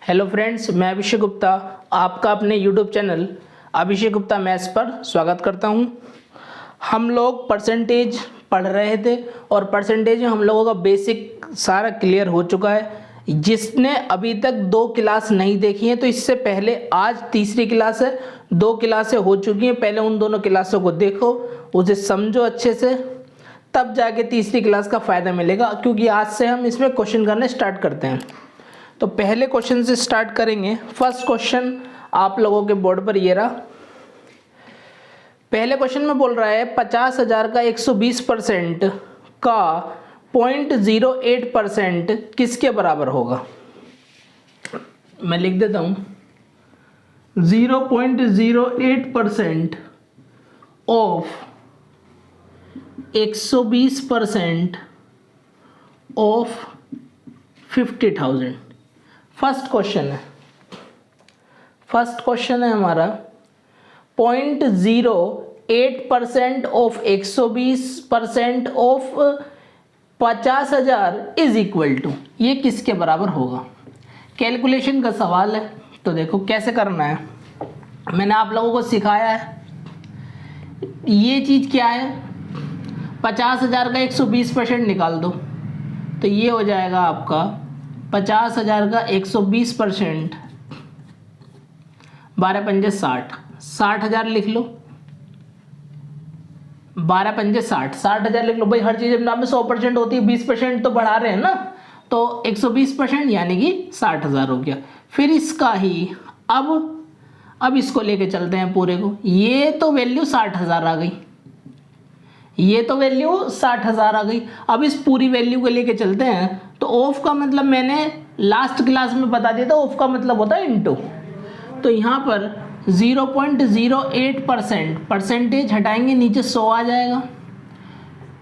Hello friends, मैं अभिषेक गुप्ता आपका अपने YouTube channel Abhishek Gupta maths पर स्वागत करता हूं। हम लोग परसेंटेज पढ़ रहे थे और परसेंटेज में हम लोगों का बेसिक सारा क्लियर हो चुका है। जिसने अभी तक 2 क्लास नहीं देखी हैं तो इससे पहले आज तीसरी क्लास है, 2 क्लासें हो चुकी हैं। पहले उन दोनों क्लासों को देखो, उसे समझो अच्छे से, तब जाके तीसरी क्लास का फ़ायदा मिलेगा। क्योंकि आज से हम इसमें क्वेश्चन करने स्टार्ट करते हैं। तो पहले क्वेश्चन से स्टार्ट करेंगे। फर्स्ट क्वेश्चन आप लोगों के बोर्ड पर ये रहा। पहले क्वेश्चन में बोल रहा है 50,000 का 120% का 0.08% किसके बराबर होगा। मैं लिख देता हूं 0.08% ऑफ 120% ऑफ 50,000। फर्स्ट क्वेश्चन है हमारा 0.08% of 120% of 50,000 is equal to, ये किसके बराबर होगा। कैलकुलेशन का सवाल है। तो देखो कैसे करना है, मैंने आप लोगों को सिखाया है। ये चीज़ क्या है, 50,000 का 120% निकाल दो तो ये हो जाएगा आपका 50,000 का 120%, 12 पंजे 60, 60,000 लिख लो। 12 पंजे 60, 60,000 लिख लो भाई। हर चीज़ में 100% होती है, 20% तो बढ़ा रहे हैं ना, तो 120% यानी कि 60,000 हो गया। फिर इसका ही अब इसको लेके चलते हैं पूरे को। ये तो वैल्यू 60,000 आ गई, ये तो वैल्यू 60,000 आ गई। अब इस पूरी वैल्यू को लेके चलते हैं। तो ऑफ का मतलब मैंने लास्ट क्लास में बता दिया था, ऑफ का मतलब होता है इनटू। तो यहाँ पर 0.08% परसेंटेज हटाएंगे, नीचे 100 आ जाएगा।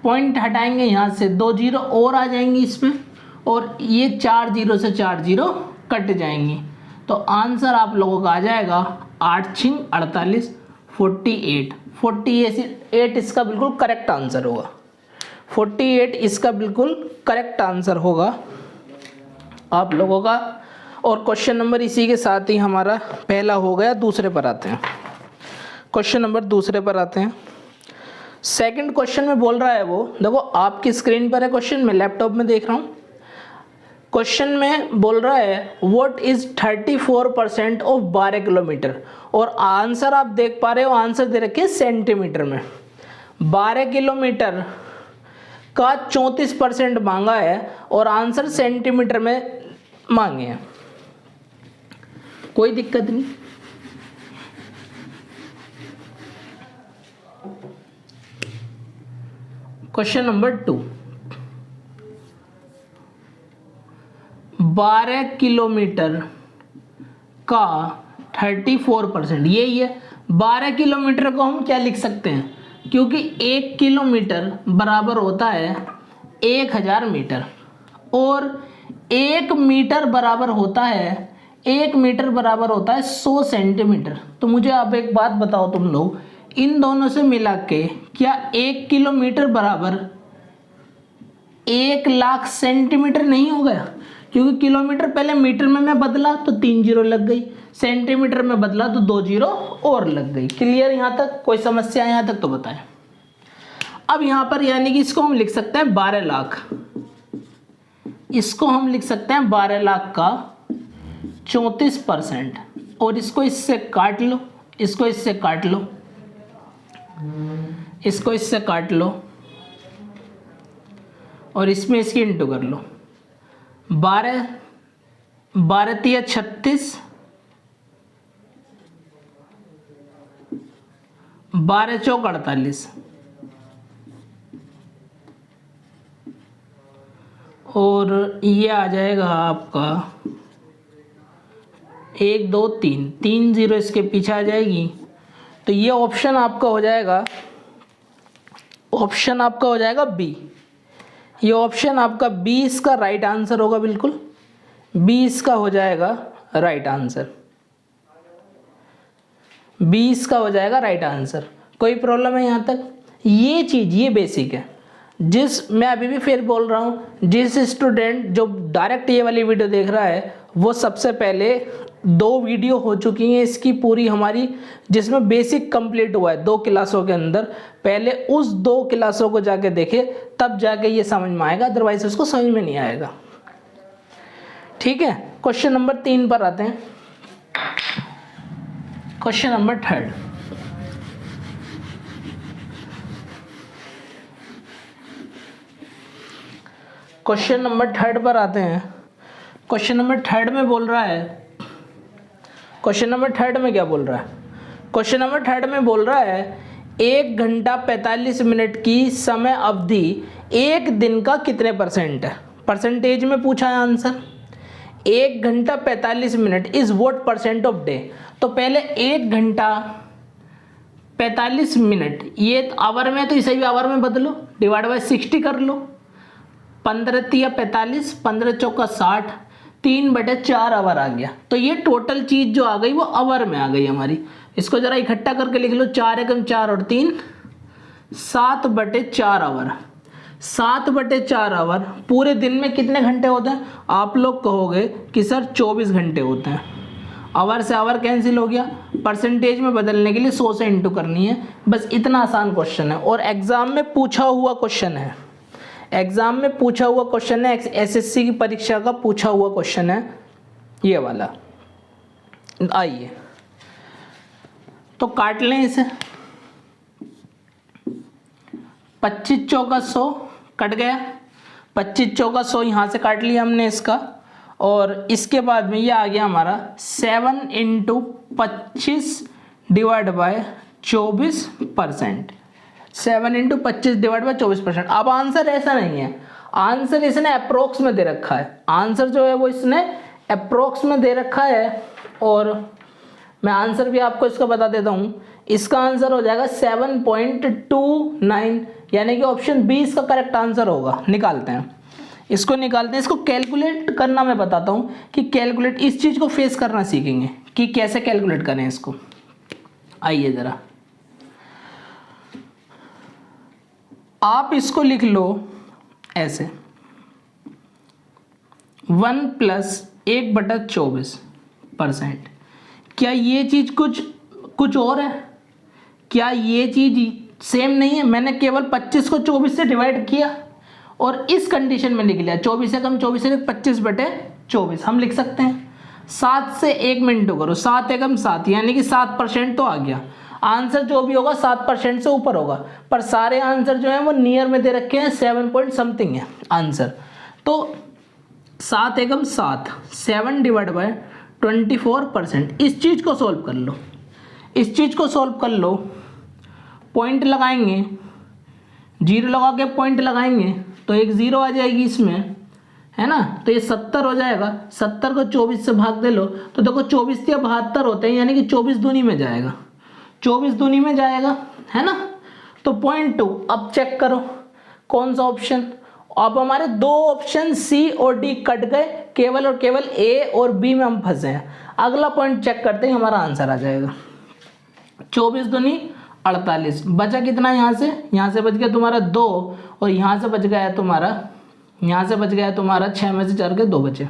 पॉइंट हटाएंगे यहाँ से, 2 जीरो और आ जाएंगी इसमें, और ये 4 जीरो से 4 जीरो कट जाएंगी। तो आंसर आप लोगों का आ जाएगा 8 छिंग 48, 48 इसका बिल्कुल करेक्ट आंसर होगा। 48 इसका बिल्कुल करेक्ट आंसर होगा आप लोगों का। और क्वेश्चन नंबर इसी के साथ ही हमारा पहला हो गया। दूसरे पर आते हैं, क्वेश्चन नंबर दूसरे पर आते हैं। सेकंड क्वेश्चन में बोल रहा है, वो देखो आपकी स्क्रीन पर है क्वेश्चन, मैं लैपटॉप में देख रहा हूँ। क्वेश्चन में बोल रहा है व्हाट इज 34% ऑफ 12 किलोमीटर, और आंसर आप देख पा रहे हो, आंसर दे रखे सेंटीमीटर में। 12 किलोमीटर का 34% मांगा है और आंसर सेंटीमीटर में मांगे हैं। कोई दिक्कत नहीं। क्वेश्चन नंबर 2, 12 किलोमीटर का 34%, यही है। 12 किलोमीटर को हम क्या लिख सकते हैं, क्योंकि 1 किलोमीटर बराबर होता है 1000 मीटर, और 1 मीटर बराबर होता है 100 सेंटीमीटर। तो मुझे अब एक बात बताओ तुम लोग, इन दोनों से मिला के क्या 1 किलोमीटर बराबर 1,00,000 सेंटीमीटर नहीं हो गया। क्योंकि किलोमीटर पहले मीटर में मैं बदला तो 3 जीरो लग गई, सेंटीमीटर में बदला तो 2 जीरो और लग गई। क्लियर यहाँ तक, कोई समस्या यहाँ तक तो बताएं। अब यहाँ पर यानी कि इसको हम लिख सकते हैं 12 लाख, इसको हम लिख सकते हैं 12 लाख का 34%, और इसको इससे काट लो, इसको इससे काट लो, इसको इससे काट लो, और इसमें इसकी इंटू कर लो। 12 तिया 36, 12 चौक 48, और ये आ जाएगा आपका 1 2 3, 3 जीरो इसके पीछे आ जाएगी। तो ये ऑप्शन आपका हो जाएगा, ऑप्शन आपका हो जाएगा बी। ये ऑप्शन आपका बी इसका राइट आंसर होगा, बिल्कुल बी इसका हो जाएगा राइट आंसर। बी इसका हो जाएगा राइट आंसर। कोई प्रॉब्लम है यहाँ तक? ये चीज़ ये बेसिक है। मैं अभी भी फिर बोल रहा हूँ, जिस स्टूडेंट जो डायरेक्ट ये वाली वीडियो देख रहा है वो सबसे पहले 2 वीडियो हो चुकी हैं इसकी पूरी हमारी, जिसमें बेसिक कंप्लीट हुआ है 2 क्लासों के अंदर। पहले उस 2 क्लासों को जाके देखे, तब जाके ये समझ में आएगा, अदरवाइज उसको समझ में नहीं आएगा। ठीक है, क्वेश्चन नंबर 3 पर आते हैं। क्वेश्चन नंबर 3 क्वेश्चन नंबर 3 पर आते हैं। क्वेश्चन नंबर 3 में बोल रहा है, क्वेश्चन नंबर 3 में क्या बोल रहा है? क्वेश्चन नंबर 3 में बोल रहा है 1 घंटा 45 मिनट की समय अवधि 1 दिन का कितने परसेंट है? परसेंटेज में पूछा है आंसर। 1 घंटा 45 minute is what percent of day. तो पहले 1 घंटा 45 मिनट, ये आवर में, तो इसे भी आवर में बदलो, डिवाइड बाय 60 कर लो। 15 तिया 45, 15 चौका 60, 3/4 आवर आ गया। तो ये टोटल चीज जो आ गई वो आवर में आ गई हमारी। इसको जरा इकट्ठा करके लिख लो, 4 एकम 4 और 3, 7/4 आवर। 7/4 आवर पूरे दिन में कितने घंटे होते हैं? आप लोग कहोगे कि सर 24 घंटे होते हैं। आवर से आवर कैंसिल हो गया। परसेंटेज में बदलने के लिए 100 से इंटू करनी है, बस इतना आसान क्वेश्चन है और एग्जाम में पूछा हुआ क्वेश्चन है। एग्जाम में पूछा हुआ क्वेश्चन है, एसएससी की परीक्षा का पूछा हुआ क्वेश्चन है ये वाला। आइए तो काट लें इसे। 25 चौका 100 कट गया, 25 चौका 100 यहाँ से काट लिया हमने इसका। और इसके बाद में ये आ गया हमारा 7 × 25 डिवाइड बाय 24%। 7 × 25 divide by 24%। अब आंसर ऐसा नहीं है, आंसर इसने अप्रोक्स में दे रखा है। आंसर जो है वो इसने अप्रोक्स में दे रखा है। और मैं आंसर भी आपको इसका बता देता हूँ। इसका आंसर हो जाएगा 7.29, यानी कि ऑप्शन बी इसका करेक्ट आंसर होगा। निकालते हैं, इसको निकालते हैं। इसको कैलकुलेट करना मैं बताता हूँ कि कैलकुलेट, इस चीज़ को फेस करना सीखेंगे कि कैसे कैलकुलेट करें इसको। आइए ज़रा, आप इसको लिख लो ऐसे, 1 + 1/24%। क्या ये चीज़ कुछ और है? क्या ये चीज़ सेम नहीं है? मैंने केवल 25 को 24 से डिवाइड किया और इस कंडीशन में लिख लिया 24 से कम 24 से 25/24। हम लिख सकते हैं 7 से 1 में इंटू करो, 7 एकम 7, यानी कि 7% तो आ गया। आंसर जो भी होगा 7% से ऊपर होगा, पर सारे आंसर जो हैं वो नियर में दे रखे हैं, 7 पॉइंट समथिंग है आंसर। तो 7 एकम 7, 7 डिवाइड बाय 24%। इस चीज़ को सॉल्व कर लो, इस चीज़ को सॉल्व कर लो। पॉइंट लगाएंगे, 0 लगा के पॉइंट लगाएंगे तो एक 0 आ जाएगी इसमें, है ना। तो ये 70 हो जाएगा। 70 को 24 से भाग दे लो तो देखो 24 या 72 होते हैं, यानी कि 24 दूनी में जाएगा, 24 दूनी में जाएगा, है ना। तो 0.2। अब चेक करो कौन सा ऑप्शन। अब हमारे 2 ऑप्शन सी और डी कट गए, केवल और केवल ए और बी में हम फंसे हैं। अगला पॉइंट चेक करते हैं, हमारा आंसर आ जाएगा 24 दूनी 48। बचा कितना? यहाँ से बच गया तुम्हारा 2 और यहाँ से बच गया तुम्हारा, यहाँ से बच गया तुम्हारा 6 में से 4 के 2 बचे,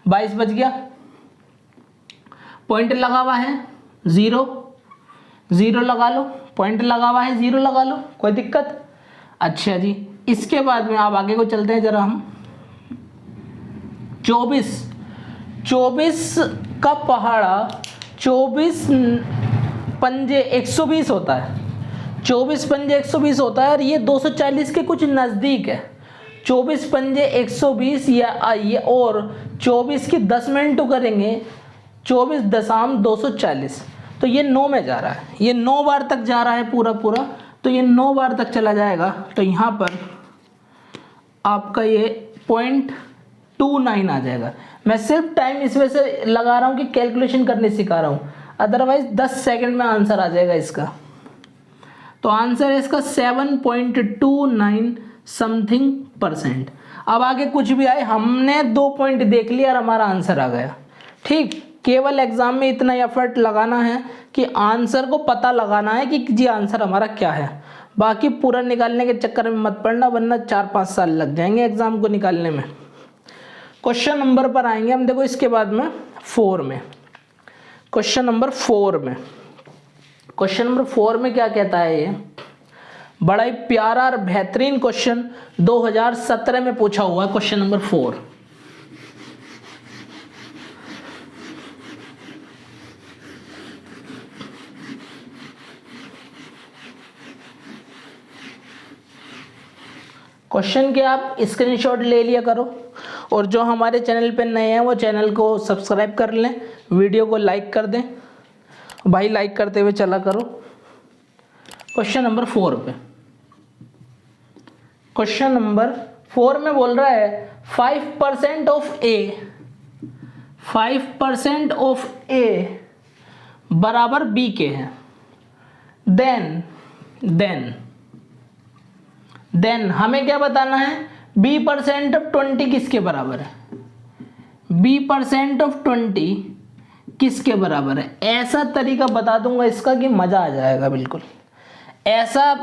22 बच गया। पॉइंट लगा हुआ है 0 लगा लो, पॉइंट लगा हुआ है 0 लगा लो, कोई दिक्कत? अच्छा जी, इसके बाद में आप आगे को चलते हैं जरा हम। 24 का पहाड़ा 24 पंजे 120 होता है। 24 पंजे 120 होता है और ये 240 के कुछ नज़दीक है। 24 पंजे 120 या ये, और 24 की 10 में इंटू करेंगे 24.240, तो ये 9 में जा रहा है। ये 9 बार तक जा रहा है पूरा, तो ये 9 बार तक चला जाएगा। तो यहाँ पर आपका ये 0.29 आ जाएगा। मैं सिर्फ टाइम इस वजह से लगा रहा हूँ कि कैलकुलेशन करने सिखा रहा हूँ, अदरवाइज 10 सेकंड में आंसर आ जाएगा इसका। तो आंसर है इसका 7.29 समथिंग %। अब आगे कुछ भी आए, हमने 2 पॉइंट देख लिया और हमारा आंसर आ गया। ठीक, केवल एग्जाम में इतना एफर्ट लगाना है कि आंसर को पता लगाना है कि जी आंसर हमारा क्या है। बाकी पूरा निकालने के चक्कर में मत पड़ना, वरना 4-5 साल लग जाएंगे एग्जाम को निकालने में। क्वेश्चन नंबर पर आएंगे हम। देखो इसके बाद में 4 में, क्वेश्चन नंबर 4 में, क्वेश्चन नंबर 4 में क्या कहता है, ये बड़ा ही प्यारा और बेहतरीन क्वेश्चन 2017 में पूछा हुआ है। क्वेश्चन नंबर 4, क्वेश्चन के आप स्क्रीनशॉट ले लिया करो, और जो हमारे चैनल पे नए हैं वो चैनल को सब्सक्राइब कर लें, वीडियो को लाइक कर दें भाई, लाइक करते हुए चला करो। क्वेश्चन नंबर 4 पे, क्वेश्चन नंबर 4 में बोल रहा है 5% ऑफ ए, 5% ऑफ ए बराबर बी के है। देन हमें क्या बताना है, b% ऑफ 20 किसके बराबर है, b% ऑफ 20 किसके बराबर है। ऐसा तरीका बता दूंगा इसका कि मजा आ जाएगा, बिल्कुल ऐसा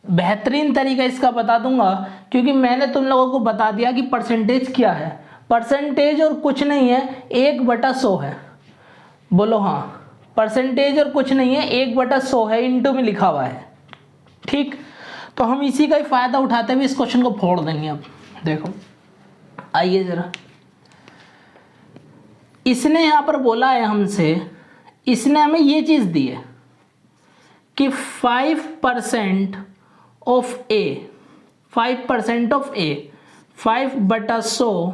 बेहतरीन तरीका इसका बता दूंगा, क्योंकि मैंने तुम लोगों को बता दिया कि परसेंटेज क्या है। परसेंटेज और कुछ नहीं है, 1/100 है। बोलो हाँ, परसेंटेज और कुछ नहीं है, 1/100 है, इंटू में लिखा हुआ है। ठीक, तो हम इसी का ही फायदा उठाते हुए इस क्वेश्चन को फोड़ देंगे। अब देखो आइए जरा, इसने यहां पर बोला है हमसे, इसने हमें ये चीज दी है कि 5% of A, 5% of A, 5/100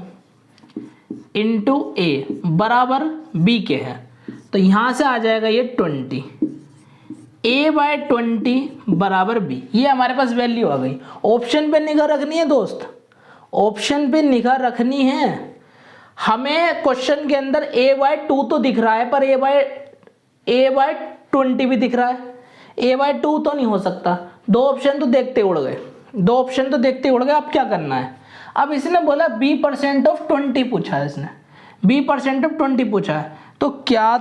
into A बराबर बी के है। तो यहां से आ जाएगा ये 20, a/20 बराबर b। ये हमारे पास वैल्यू आ गई। ऑप्शन पे निगाह रखनी है दोस्त, ऑप्शन पे निगाह रखनी है। हमें क्वेश्चन के अंदर a/2 तो दिख रहा है, पर a/20 भी दिख रहा है, a/2 तो नहीं हो सकता। दो ऑप्शन तो देखते उड़ गए, दो ऑप्शन तो देखते उड़ गए। अब क्या करना है, अब इसने बोला b% ऑफ 20 पूछा है, इसने b% ऑफ 20 पूछा है। तो क्या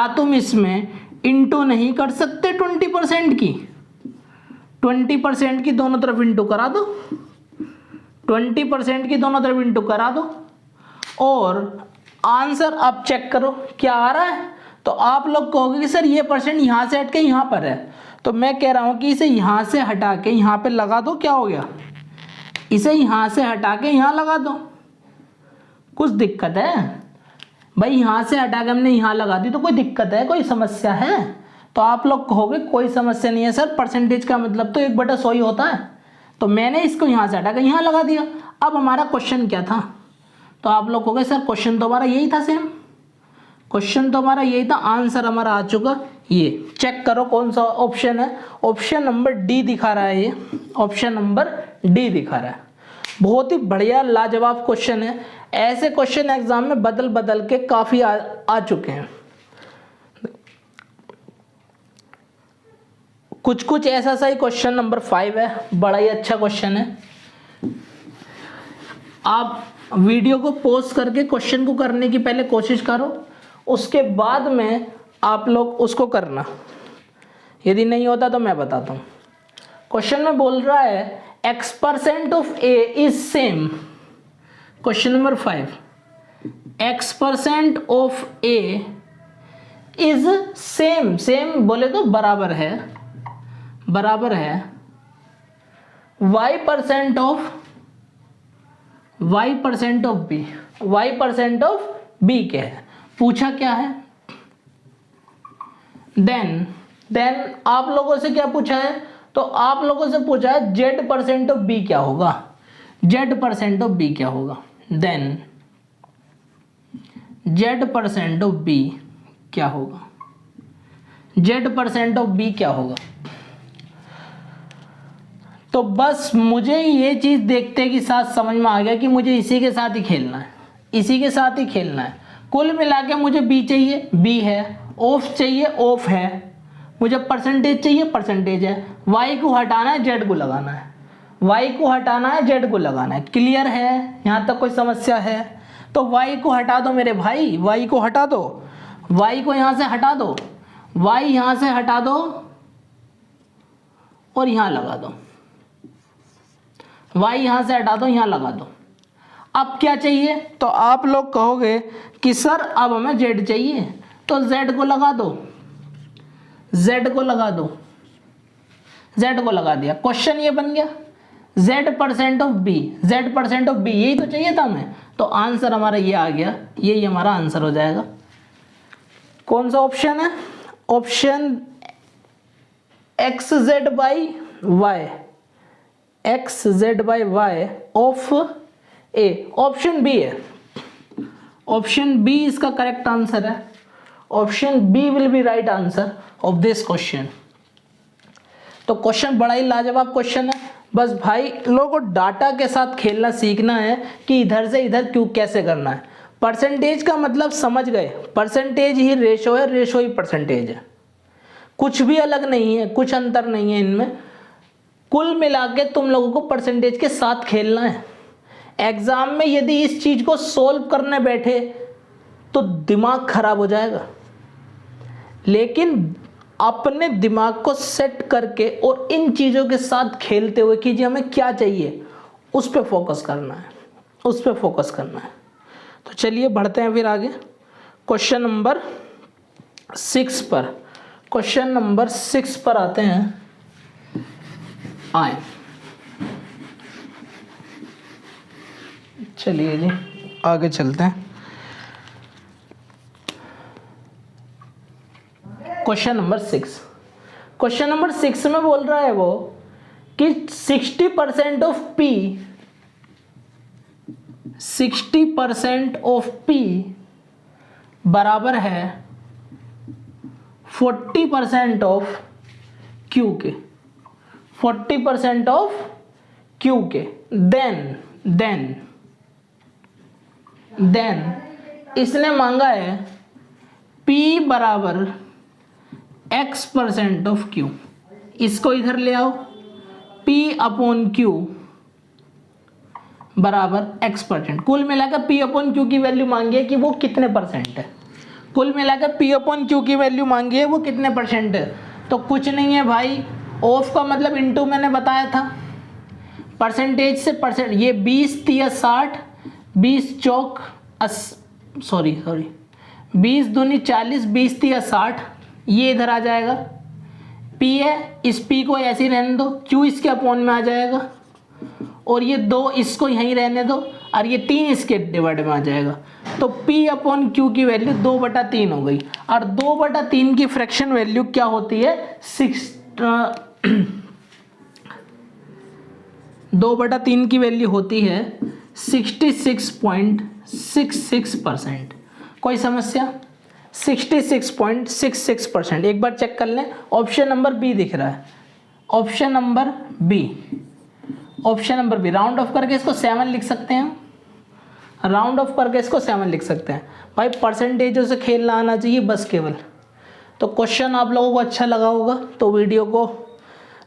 तुम इसमें इंटू नहीं कर सकते 20% की, 20% की दोनों तरफ इंटू करा दो, 20% की दोनों तरफ इंटू करा दो, और आंसर आप चेक करो क्या आ रहा है। तो आप लोग कहोगे कि सर ये परसेंट यहाँ से हट के यहाँ पर है, तो मैं कह रहा हूँ कि इसे यहाँ से हटा के यहाँ पे लगा दो। क्या हो गया, इसे यहाँ से हटा के यहाँ लगा दो। कुछ दिक्कत है भाई, यहाँ से हटा के हमने यहाँ लगा दी तो कोई दिक्कत है, कोई समस्या है? तो आप लोग कहोगे कोई समस्या नहीं है सर, परसेंटेज का मतलब तो 1/100 ही होता है। तो मैंने इसको यहाँ से हटा के यहाँ लगा दिया। अब हमारा क्वेश्चन क्या था, तो आप लोग कहोगे सर क्वेश्चन तो हमारा यही था, सेम क्वेश्चन तो हमारा यही था, आंसर हमारा आ चुका। ये चेक करो कौन सा ऑप्शन है, ऑप्शन नंबर डी दिखा रहा है, ये ऑप्शन नंबर डी दिखा रहा है। बहुत ही बढ़िया लाजवाब क्वेश्चन है। ऐसे क्वेश्चन एग्जाम में बदल बदल के काफी आ चुके हैं। कुछ कुछ ऐसा सा ही क्वेश्चन नंबर 5 है, बड़ा ही अच्छा क्वेश्चन है। आप वीडियो को पॉज करके क्वेश्चन को करने की पहले कोशिश करो, उसके बाद में आप लोग उसको करना। यदि नहीं होता तो मैं बताता हूँ। क्वेश्चन में बोल रहा है x% of a is same, question number 5, x% of a is same, same बोले तो बराबर है, बराबर है y% of b, y% of b के है। पूछा क्या है, देन आप लोगों से क्या पूछा है, तो आप लोगों से पूछा है z% ऑफ b क्या होगा, z% ऑफ b क्या होगा। देन z% ऑफ b क्या होगा, z% ऑफ b क्या होगा। तो बस मुझे ये चीज देखते के साथ समझ में आ गया कि मुझे इसी के साथ ही खेलना है, इसी के साथ ही खेलना है। कुल मिला के मुझे b चाहिए, b है, ऑफ चाहिए, ऑफ है, मुझे परसेंटेज चाहिए, परसेंटेज है, y को हटाना है, z को लगाना है, y को हटाना है, z को लगाना है। क्लियर है, यहाँ तक कोई समस्या है? तो y को हटा दो मेरे भाई, y को हटा दो, y को यहाँ से हटा दो, y यहाँ से हटा दो और यहाँ लगा दो। y यहाँ से हटा दो, यहाँ लगा दो। अब क्या चाहिए, तो आप लोग कहोगे कि सर अब हमें z चाहिए, तो z को लगा दो, z को लगा दो, z को लगा दिया। क्वेश्चन ये बन गया z% of b, z% of b, यही तो चाहिए था हमें, तो आंसर हमारा ये आ गया, यही हमारा आंसर हो जाएगा। कौन सा ऑप्शन है, option xz/y, xz/y of A, option B है, ऑप्शन बी इसका करेक्ट आंसर है। Option B will be right answer of this question. तो क्वेश्चन बड़ा ही लाजवाब क्वेश्चन है। बस भाई लोगों को डाटा के साथ खेलना सीखना है कि इधर से इधर क्यों कैसे करना है। परसेंटेज का मतलब समझ गए, परसेंटेज ही रेशो है, रेशो ही परसेंटेज है, कुछ भी अलग नहीं है, कुछ अंतर नहीं है इनमें। कुल मिला के तुम लोगों को परसेंटेज के साथ खेलना है। एग्जाम में यदि इस चीज को सोल्व करने बैठे तो दिमाग खराब हो जाएगा, लेकिन अपने दिमाग को सेट करके और इन चीजों के साथ खेलते हुए कि जी हमें क्या चाहिए उस पर फोकस करना है, उस पर फोकस करना है। तो चलिए बढ़ते हैं फिर आगे क्वेश्चन नंबर 6 पर। क्वेश्चन नंबर 6 पर आते हैं, आए चलिए जी आगे चलते हैं। क्वेश्चन नंबर 6, क्वेश्चन नंबर 6 में बोल रहा है वो कि 60% ऑफ P, 60% ऑफ P बराबर है 40% ऑफ Q के, 40% ऑफ Q के। देन इसने मांगा है P बराबर x% ऑफ Q। इसको इधर ले आओ, P अपॉन Q बराबर x%। कुल मिलाकर P अपॉन Q की वैल्यू मांगी है कि वो कितने परसेंट है, कुल मिलाकर P अपॉन Q की वैल्यू मांगी है वो कितने परसेंट है। तो कुछ नहीं है भाई, ऑफ का मतलब इनटू मैंने बताया था, परसेंटेज से परसेंट, ये 20 तिया 60, 20 चौक 20 दूनी 40, 20 तिया 60, ये इधर आ जाएगा। P है, इस P को ऐसे ही रहने दो, Q इसके अपॉन में आ जाएगा, और ये 2 इसको यहीं रहने दो, और ये 3 इसके डिवाइड में आ जाएगा। तो P अपॉन Q की वैल्यू 2/3 हो गई, और 2/3 की फ्रैक्शन वैल्यू क्या होती है, 2/3 की वैल्यू होती है 66.66%। कोई समस्या, 66.66%। एक बार चेक कर लें, ऑप्शन नंबर बी दिख रहा है, option number B, option number B. Round off करके इसको 7 लिख सकते हैं, राउंड ऑफ करके इसको 7 लिख सकते हैं। भाई परसेंटेजों से खेलना आना चाहिए बस केवल। तो क्वेश्चन आप लोगों को अच्छा लगा होगा तो वीडियो को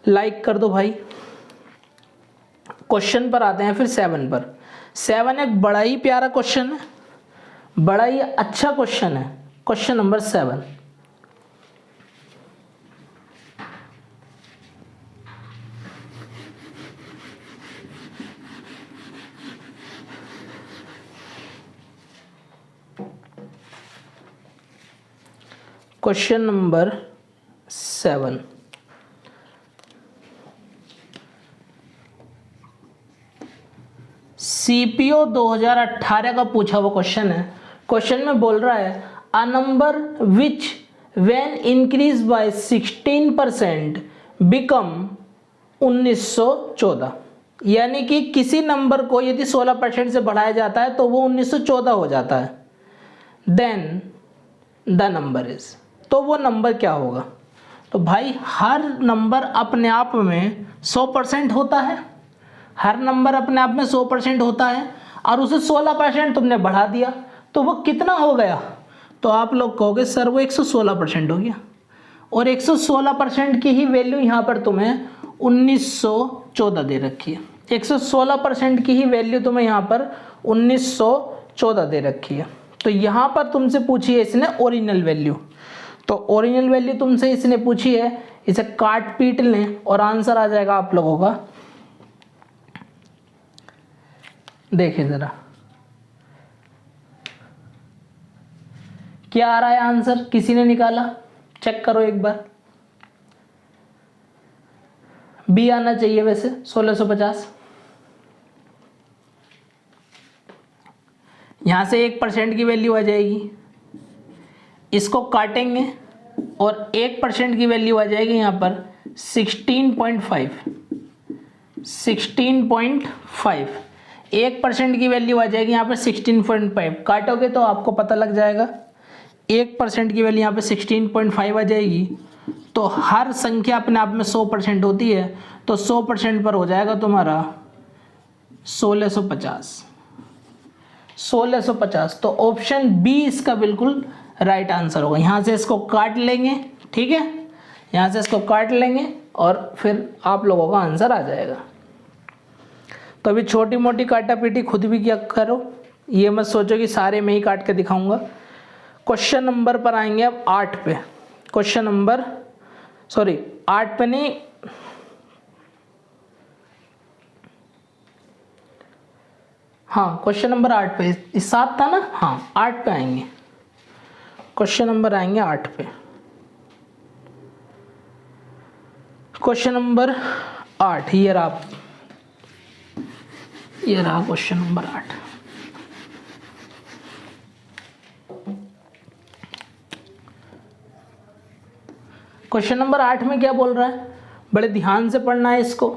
लाइक कर दो भाई। क्वेश्चन पर आते हैं फिर 7 पर। 7 एक बड़ा ही प्यारा क्वेश्चन है, बड़ा ही अच्छा क्वेश्चन है। Question number 7, question number 7, CPO 2018 का पूछा हुआ क्वेश्चन है। क्वेश्चन में बोल रहा है a number which when increase by 16% become 1914, यानी कि किसी नंबर को यदि 16% से बढ़ाया जाता है तो वो 1914 हो जाता है। देन द नंबर इज, तो वो नंबर क्या होगा। तो भाई हर नंबर अपने आप में 100% होता है, हर नंबर अपने आप में 100% होता है, और उसे 16% तुमने बढ़ा दिया तो वो कितना हो गया। तो आप लोग कहोगे सर वो 116% हो गया, और 116% की ही वैल्यू यहाँ पर तुम्हें 1914 दे रखी है। 116% की ही वैल्यू तुम्हें यहाँ पर 1914 दे रखी है। तो यहाँ पर तुमसे पूछी है इसने ओरिजिनल वैल्यू, तो ओरिजिनल वैल्यू तुमसे इसने पूछी है, इसे काट पीट लें और आंसर आ जाएगा आप लोगों का देखिए ज़रा क्या आ रहा है आंसर, किसी ने निकाला? चेक करो एक बार। बी आना चाहिए वैसे 1650। यहाँ से 1% की वैल्यू आ जाएगी, इसको काटेंगे और 1% की वैल्यू आ जाएगी यहाँ पर 16.5। 16.5 1% की वैल्यू आ जाएगी यहाँ पर 16.5। काटोगे तो आपको पता लग जाएगा 1% की वैल्यू यहाँ पे 16.5 आ जाएगी। तो हर संख्या अपने आप में 100% होती है, तो 100% पर हो जाएगा तुम्हारा 1650। 1650, तो ऑप्शन बी इसका बिल्कुल राइट आंसर होगा। यहाँ से इसको काट लेंगे, ठीक है, यहाँ से इसको काट लेंगे और फिर आप लोगों का आंसर आ जाएगा। तो अभी छोटी मोटी काटा पीटी खुद भी क्या करो, ये मत सोचो कि सारे में ही काट के दिखाऊंगा। क्वेश्चन नंबर पर आएंगे अब 8 पे। क्वेश्चन नंबर 8 पे नहीं, हाँ क्वेश्चन नंबर 8 पे, इस 7 था ना, हाँ 8 पे आएंगे। क्वेश्चन नंबर आएंगे 8 पे। क्वेश्चन नंबर 8 ये रहा क्वेश्चन नंबर 8। क्वेश्चन नंबर 8 में क्या बोल रहा है, बड़े ध्यान से पढ़ना है इसको।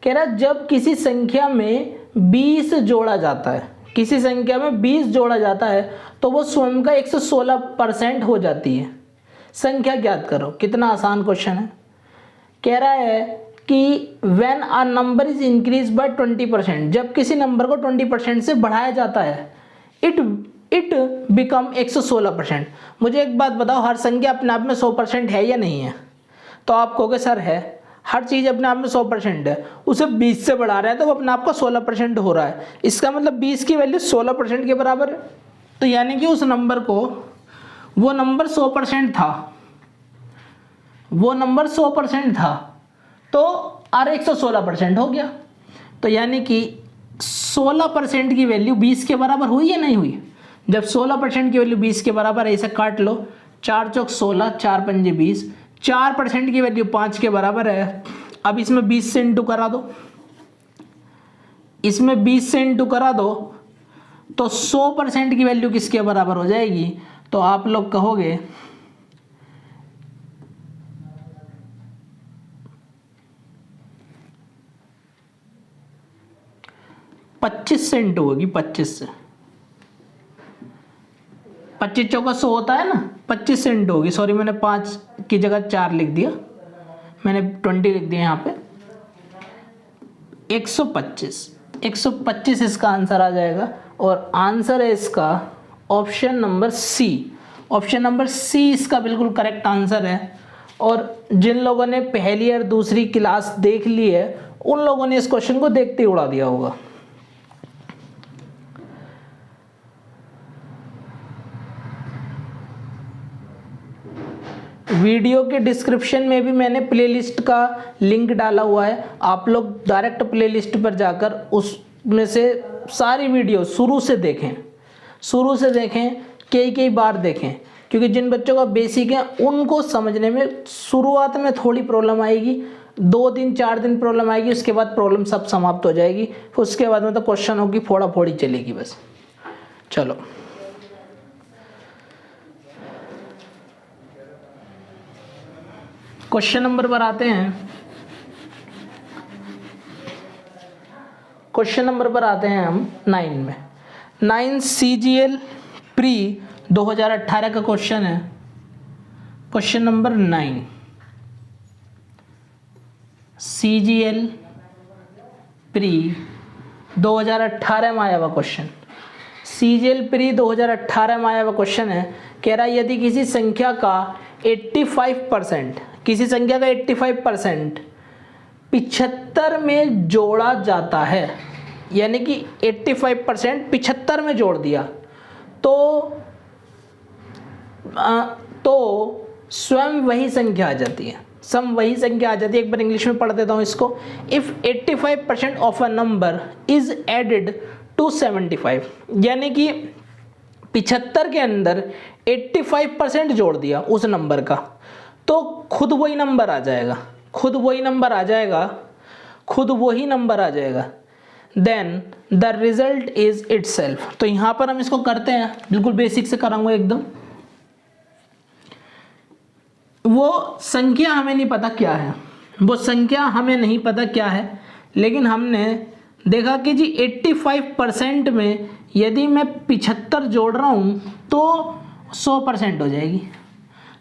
कह रहा है जब किसी संख्या में 20 जोड़ा जाता है, किसी संख्या में 20 जोड़ा जाता है तो वो स्वयं का 116% हो जाती है। संख्या ज्ञात करो। कितना आसान क्वेश्चन है। कह रहा है कि when a number is increase by 20%, जब किसी नंबर को 20% से बढ़ाया जाता है, इट बिकम 116%। मुझे एक बात बताओ, हर संख्या अपने आप में 100% है या नहीं है? तो आप कहोगे सर है, हर चीज़ अपने आप में 100% है, उसे 20 से बढ़ा रहे हैं तो वो अपने आप को 16% हो रहा है। इसका मतलब 20 की वैल्यू 16% के बराबर है। तो यानी कि उस नंबर को, वो नंबर 100% था, वो नंबर 100% था तो और 116% हो गया। तो यानी कि 16% की वैल्यू 20 के बराबर हुई या नहीं हुई? जब 16% की वैल्यू 20 के बराबर है, इसे काट लो, 4 चौक 16, 4 पंजे 20, 4% की वैल्यू 5 के बराबर है। अब इसमें 20 से इंटू करा दो, इसमें 20 से इंटू करा दो तो 100% की वैल्यू किसके बराबर हो जाएगी? तो आप लोग कहोगे 25 से इंटू होगी, 25 से। 25 चौका 100 होता है ना, 25 से इंटू होगी। सॉरी, मैंने 5 की जगह 4 लिख दिया, मैंने 20 लिख दिया यहाँ पे। 125 इसका आंसर आ जाएगा और आंसर है इसका option number C. Option number C इसका बिल्कुल करेक्ट आंसर है। और जिन लोगों ने पहली और दूसरी क्लास देख ली है उन लोगों ने इस क्वेश्चन को देखते ही उड़ा दिया होगा। वीडियो के डिस्क्रिप्शन में भी मैंने प्लेलिस्ट का लिंक डाला हुआ है, आप लोग डायरेक्ट प्लेलिस्ट पर जाकर उसमें से सारी वीडियो शुरू से देखें, कई बार देखें, क्योंकि जिन बच्चों का बेसिक है उनको समझने में शुरुआत में थोड़ी प्रॉब्लम आएगी, 2 दिन 4 दिन प्रॉब्लम आएगी, उसके बाद प्रॉब्लम सब समाप्त हो जाएगी। फिर उसके बाद में तो क्वेश्चन होगी फोड़ा फोड़ी चलेगी बस। चलो क्वेश्चन नंबर पर आते हैं। क्वेश्चन नंबर पर आते हैं हम 9 में। 9 CGL प्री 2018 का क्वेश्चन है। क्वेश्चन नंबर 9 CGL प्री 2018 में आया हुआ क्वेश्चन। CGL प्री 2018 में आया हुआ क्वेश्चन है। कह रहा है यदि किसी संख्या का 85%, किसी संख्या का 85% 75 में जोड़ा जाता है, यानी कि 85% 75 में जोड़ दिया तो स्वयं वही संख्या आ जाती है, सम वही संख्या आ जाती है। एक बार इंग्लिश में पढ़ देता हूँ इसको। If 85% of a number is added 275, यानी कि 75 के अंदर 85% जोड़ दिया उस नंबर का, तो खुद वही नंबर आ जाएगा, खुद वही नंबर आ जाएगा, खुद वही नंबर आ जाएगा। Then the result is itself. तो यहाँ पर हम इसको करते हैं, बिल्कुल बेसिक से कराऊंगा एकदम। वो संख्या हमें नहीं पता क्या है, वो संख्या हमें नहीं पता क्या है, लेकिन हमने देखा कि जी 85% में यदि मैं 75 जोड़ रहा हूँ तो 100% हो जाएगी,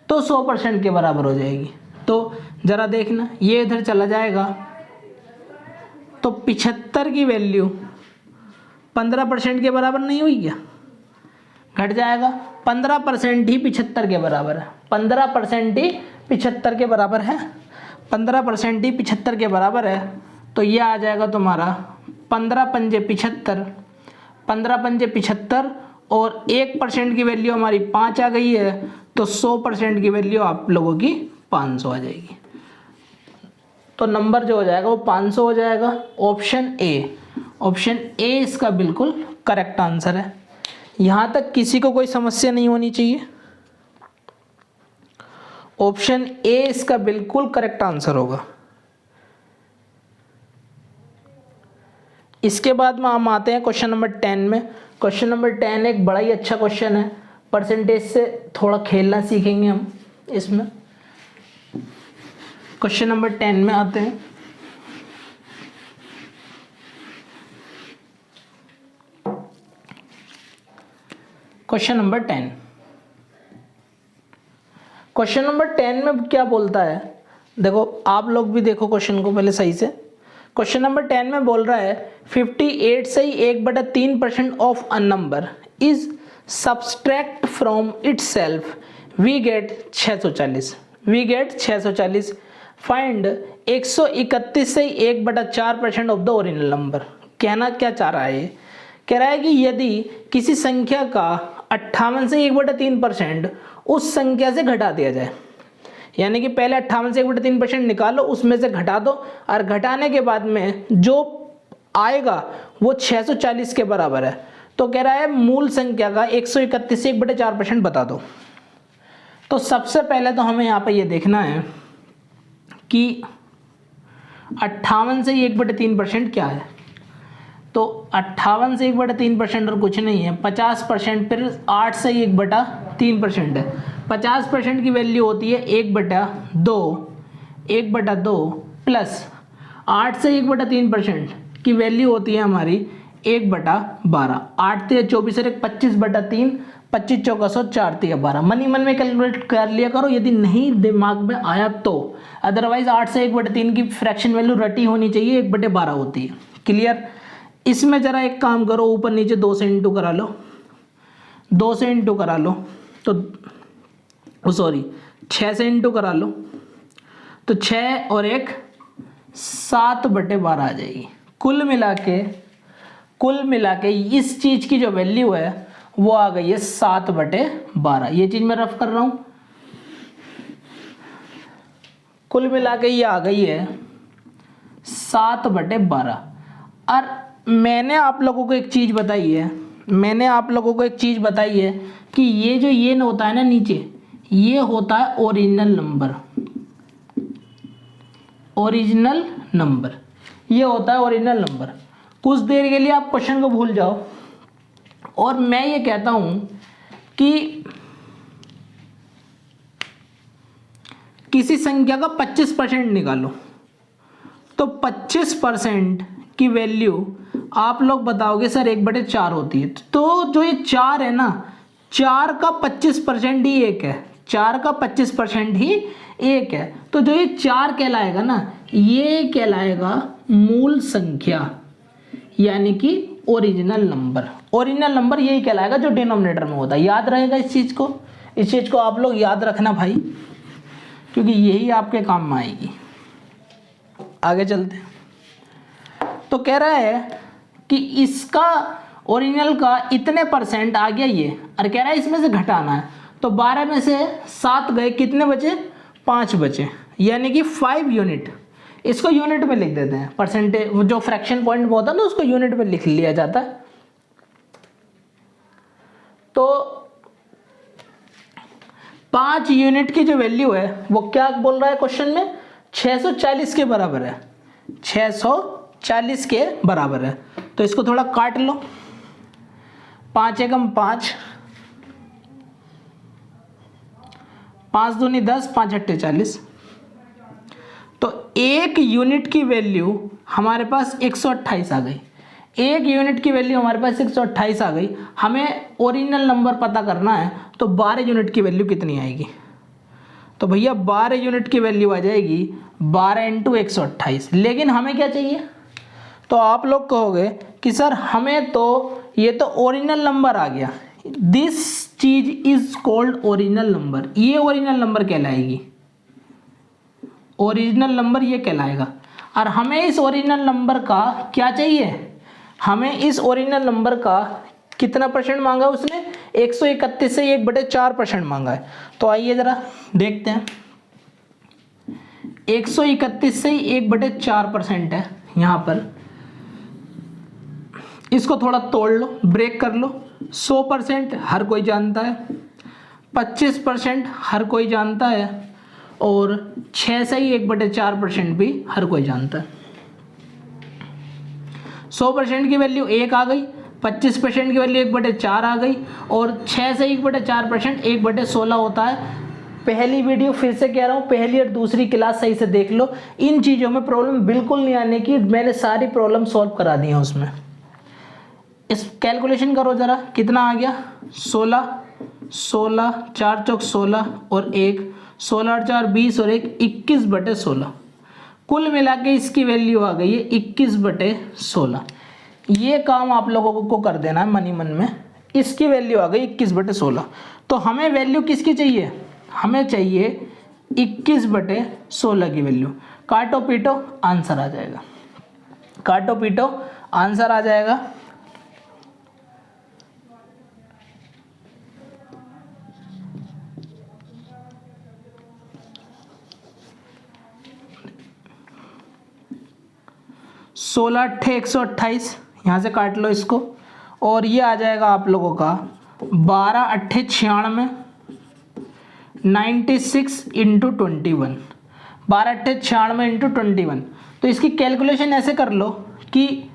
तो 100% के बराबर हो जाएगी। तो ज़रा देखना, ये इधर चला जाएगा तो 75 की वैल्यू 15% के बराबर नहीं हुई क्या, घट जाएगा। 15% ही 75 के बराबर है, 15% ही 75 के बराबर है, 15% ही 75 के बराबर है। तो ये आ जाएगा तुम्हारा 15 पंजे 75, 15 पंजे 75 और 1% की वैल्यू हमारी 5 आ गई है, तो 100% की वैल्यू आप लोगों की 500 आ जाएगी। तो नंबर जो हो जाएगा वो 500 हो जाएगा। ऑप्शन ए, ऑप्शन ए इसका बिल्कुल करेक्ट आंसर है। यहाँ तक किसी को कोई समस्या नहीं होनी चाहिए। ऑप्शन ए इसका बिल्कुल करेक्ट आंसर होगा। इसके बाद में हम आते हैं क्वेश्चन नंबर 10 में। क्वेश्चन नंबर 10 एक बड़ा ही अच्छा क्वेश्चन है, परसेंटेज से थोड़ा खेलना सीखेंगे हम इसमें। क्वेश्चन नंबर 10 में आते हैं। क्वेश्चन नंबर 10, क्वेश्चन नंबर 10 में क्या बोलता है, देखो आप लोग भी देखो क्वेश्चन को पहले सही से। क्वेश्चन नंबर 10 में बोल रहा है 58 से ही 1/3% of a number is subtract from itself, we get 640, we get 640। Find 131 से 1/4% ऑफ द ओरिजिनल नंबर। कहना क्या चाह रहा है, कह रहा है कि यदि किसी संख्या का 58 से 1/3% उस संख्या से घटा दिया जाए, यानी कि पहले 58 से 1/3% निकालो, उसमें से घटा दो, और घटाने के बाद में जो आएगा वो 640 के बराबर है, तो कह रहा है मूल संख्या का 131 से 1/4% बता दो। तो सबसे पहले तो हमें यहाँ पर ये देखना है कि 58 से 1/3% क्या है। तो 58 से 1/3% और कुछ नहीं है, 50%, फिर 8 से 1/3% है। 50% की वैल्यू होती है 1/2 प्लस 8 से 1/3% की वैल्यू होती है हमारी 1/12। 8 से 24 और 25/3, 25 चौका 100, 4 3 12। मन ही मन में कैलकुलेट कर लिया करो यदि नहीं दिमाग में आया तो, अदरवाइज 8 से 1/3 की फ्रैक्शन वैल्यू रटी होनी चाहिए, 1/12 होती है। क्लियर। इसमें जरा एक काम करो, ऊपर नीचे 2 से इंटू करा लो, 2 से इंटू करा लो, तो सॉरी 6 से इंटू करा लो, तो 6 और 1 7/12 आ जाएगी। कुल मिला के इस चीज की जो वैल्यू है वो आ गई है 7/12। ये चीज मैं रफ कर रहा हूं, कुल मिला के ये आ गई है 7/12। और मैंने आप लोगों को एक चीज बताई है, कि ये जो ये होता है ना नीचे, ये होता है ओरिजिनल नंबर, ये होता है ओरिजिनल नंबर। कुछ देर के लिए आप क्वेश्चन को भूल जाओ, और मैं ये कहता हूं कि किसी संख्या का 25% निकालो, तो 25% की वैल्यू आप लोग बताओगे सर 1/4 होती है। तो जो ये 4 है ना, 4 का 25% ही 1 है, 4 का 25% ही 1 है। तो जो ये 4 कहलाएगा ना, ये कहलाएगा मूल संख्या, यानी कि ओरिजिनल नंबर यही कहलाएगा जो डिनोमिनेटर में होता है। याद रहेगा इस चीज को आप लोग याद रखना भाई, क्योंकि यही आपके काम में आएगी। आगे चलते हैं। तो कह रहा है कि इसका ओरिजिनल का इतने % आ गया ये, और कह रहा है इसमें से घटाना है। तो 12 में से 7 गए, कितने बचे? 5 बचे, यानी कि 5 यूनिट। इसको यूनिट में लिख देते हैं, परसेंटेज जो फ्रैक्शन पॉइंट होता है ना उसको यूनिट में लिख लिया जाता है। तो 5 यूनिट की जो वैल्यू है वो क्या बोल रहा है क्वेश्चन में, 640 के बराबर है, 640 के बराबर है। तो इसको थोड़ा काट लो, 5 एकम 5, 5 दूनी 10, 5 अट्ठे 40। तो 1 यूनिट की वैल्यू हमारे पास 128 आ गई। 1 यूनिट की वैल्यू हमारे पास 128 आ गई। हमें ओरिजिनल नंबर पता करना है, तो 12 यूनिट की वैल्यू कितनी आएगी? तो भैया 12 यूनिट की वैल्यू आ जाएगी 12 इंटू 128। लेकिन हमें क्या चाहिए? तो आप लोग कहोगे कि सर हमें तो ये तो ओरिजिनल नंबर आ गया, दिस चीज इज कॉल्ड ओरिजिनल नंबर, ये ओरिजिनल नंबर कहलाएगी, ओरिजिनल नंबर ये कहलाएगा। और हमें इस ओरिजिनल नंबर का क्या चाहिए? हमें इस ओरिजिनल नंबर का कितना परसेंट मांगा उसने? 131 से 1/4% मांगा है। तो आइए जरा देखते हैं, 131 से 1/4% है यहाँ पर। इसको थोड़ा तोड़ लो, ब्रेक कर लो। 100% हर कोई जानता है, 25% हर कोई जानता है, और 6 से ही 1/4% भी हर कोई जानता है। 100% की वैल्यू 1 आ गई, 25% की वैल्यू 1/4 आ गई, और 6 से 1/4% 1/16 होता है। पहली वीडियो फिर से कह रहा हूँ, पहली और दूसरी क्लास सही से देख लो, इन चीज़ों में प्रॉब्लम बिल्कुल नहीं आने की, मैंने सारी प्रॉब्लम सॉल्व करा दी है उसमें। इस कैलकुलेशन करो ज़रा, कितना आ गया? 16, 16, 4 चौक 16 और 1, 16 और 4 20 और 1 21/16। कुल मिला के इसकी वैल्यू आ गई है 21/16। ये काम आप लोगों को कर देना है मनी मन में। इसकी वैल्यू आ गई 21/16। तो हमें वैल्यू किसकी चाहिए? हमें चाहिए 21/16 की वैल्यू। काटो पीटो आंसर आ जाएगा, काटो पीटो आंसर आ जाएगा। सोलह अट्ठे 128, यहाँ से काट लो इसको, और ये आ जाएगा आप लोगों का 12 अट्ठे 96, 96 इंटू 21, 12 अट्ठे 96 इंटू 21। तो इसकी कैलकुलेशन ऐसे कर लो कि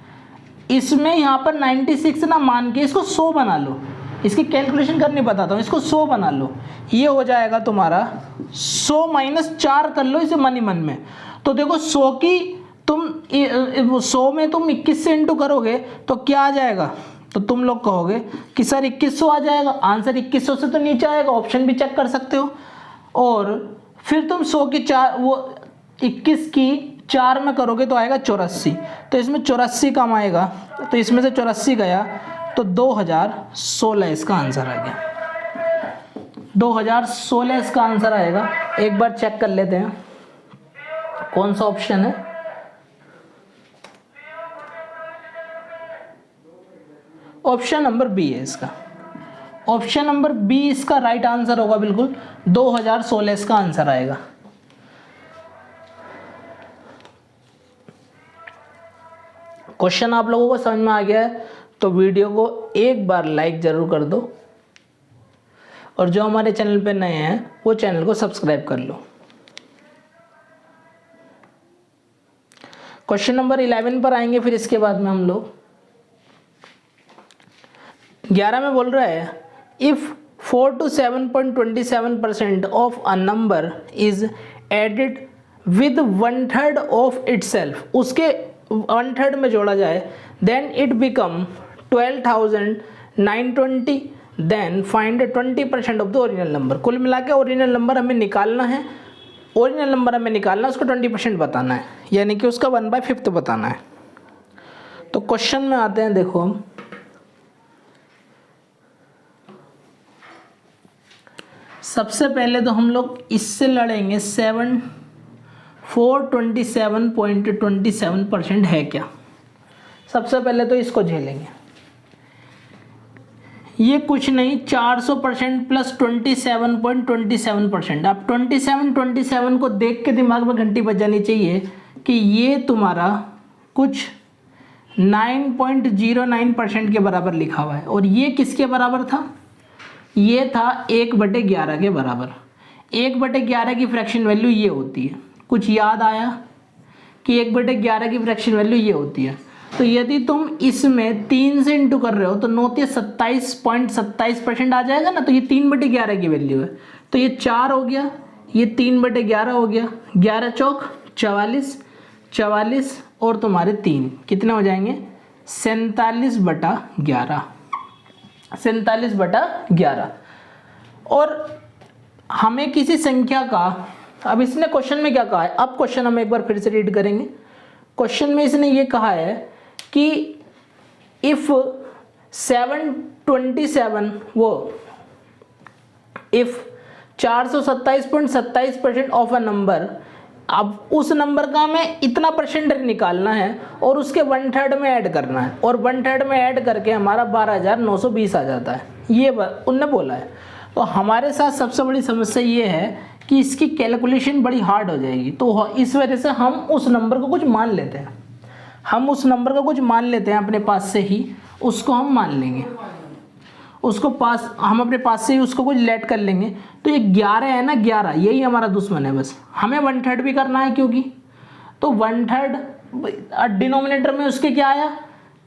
इसमें यहाँ पर 96 ना मान के इसको 100 बना लो। इसकी कैलकुलेशन करनी बताता हूँ, इसको 100 बना लो। ये हो जाएगा तुम्हारा 100 - 4 कर लो इसे मनी मन में। तो देखो 100 की तुम 100 में तुम 21 से इंटू करोगे तो क्या आ जाएगा? तो तुम लोग कहोगे कि सर 2100 आ जाएगा। आंसर 2100 से तो नीचे आएगा, ऑप्शन भी चेक कर सकते हो। और फिर तुम 100 की 4 वो 21 की 4 में करोगे तो आएगा 84। तो इसमें 84 कम आएगा, तो इसमें से 84 गया तो 2016 इसका आंसर आ गया। 2016 इसका आंसर आएगा। एक बार चेक कर लेते हैं कौन सा ऑप्शन है। ऑप्शन नंबर बी है इसका, ऑप्शन नंबर बी इसका राइट आंसर होगा बिल्कुल। 2016 इसका आंसर आएगा। क्वेश्चन आप लोगों को समझ में आ गया है तो वीडियो को एक बार लाइक जरूर कर दो, और जो हमारे चैनल पे नए हैं वो चैनल को सब्सक्राइब कर लो। क्वेश्चन नंबर 11 पर आएंगे फिर इसके बाद में हम लोग। 11 में बोल रहा है if 4 to 7.27% of a number is added with 1/3 of itself, उसके 1/3 में जोड़ा जाए, then it become 12,920, then find 20% of the original number. कुल मिला के ओरिजिनल नंबर हमें निकालना है, ओरिजिनल नंबर हमें निकालना है, उसको 20% बताना है, यानी कि उसका 1/5 बताना है। तो क्वेश्चन में आते हैं, देखो हम सबसे पहले तो हम लोग इससे लड़ेंगे 427.27% है क्या। सबसे पहले तो इसको झेलेंगे। ये कुछ नहीं 400% प्लस 27.27%। अब 27 को देख के दिमाग में घंटी बज जानी चाहिए कि ये तुम्हारा कुछ 9.09% के बराबर लिखा हुआ है, और ये किसके बराबर था? ये था 1/11 के बराबर। 1/11 की फ्रैक्शन वैल्यू ये होती है। कुछ याद आया कि 1/11 की फ्रैक्शन वैल्यू ये होती है। तो यदि तुम इसमें 3 से इंटू कर रहे हो तो 9.27% आ जाएगा ना। तो ये 3/11 की वैल्यू है। तो ये 4 हो गया, ये 3/11 हो गया, 11 चौक 44, 44 और तुम्हारे 3 कितने हो जाएंगे 47/11, 47/11। और हमें किसी संख्या का, अब इसने क्वेश्चन में क्या कहा है, अब क्वेश्चन हम एक बार फिर से रीड करेंगे। क्वेश्चन में इसने ये कहा है कि इफ 427% ऑफ अ नंबर, अब उस नंबर का हमें इतना परसेंट निकालना है और उसके 1/3 में ऐड करना है, और 1/3 में ऐड करके हमारा 12,920 आ जाता है, ये उनने बोला है। तो हमारे साथ सबसे बड़ी समस्या ये है कि इसकी कैलकुलेशन बड़ी हार्ड हो जाएगी। तो इस वजह से हम उस नंबर को कुछ मान लेते हैं, अपने पास से ही उसको हम मान लेंगे, हम अपने पास से ही उसको कुछ लेट कर लेंगे। तो ये 11 है ना, 11 यही हमारा दुश्मन है। बस हमें 1/3 भी करना है, क्योंकि तो 1/3 डिनोमिनेटर में उसके क्या आया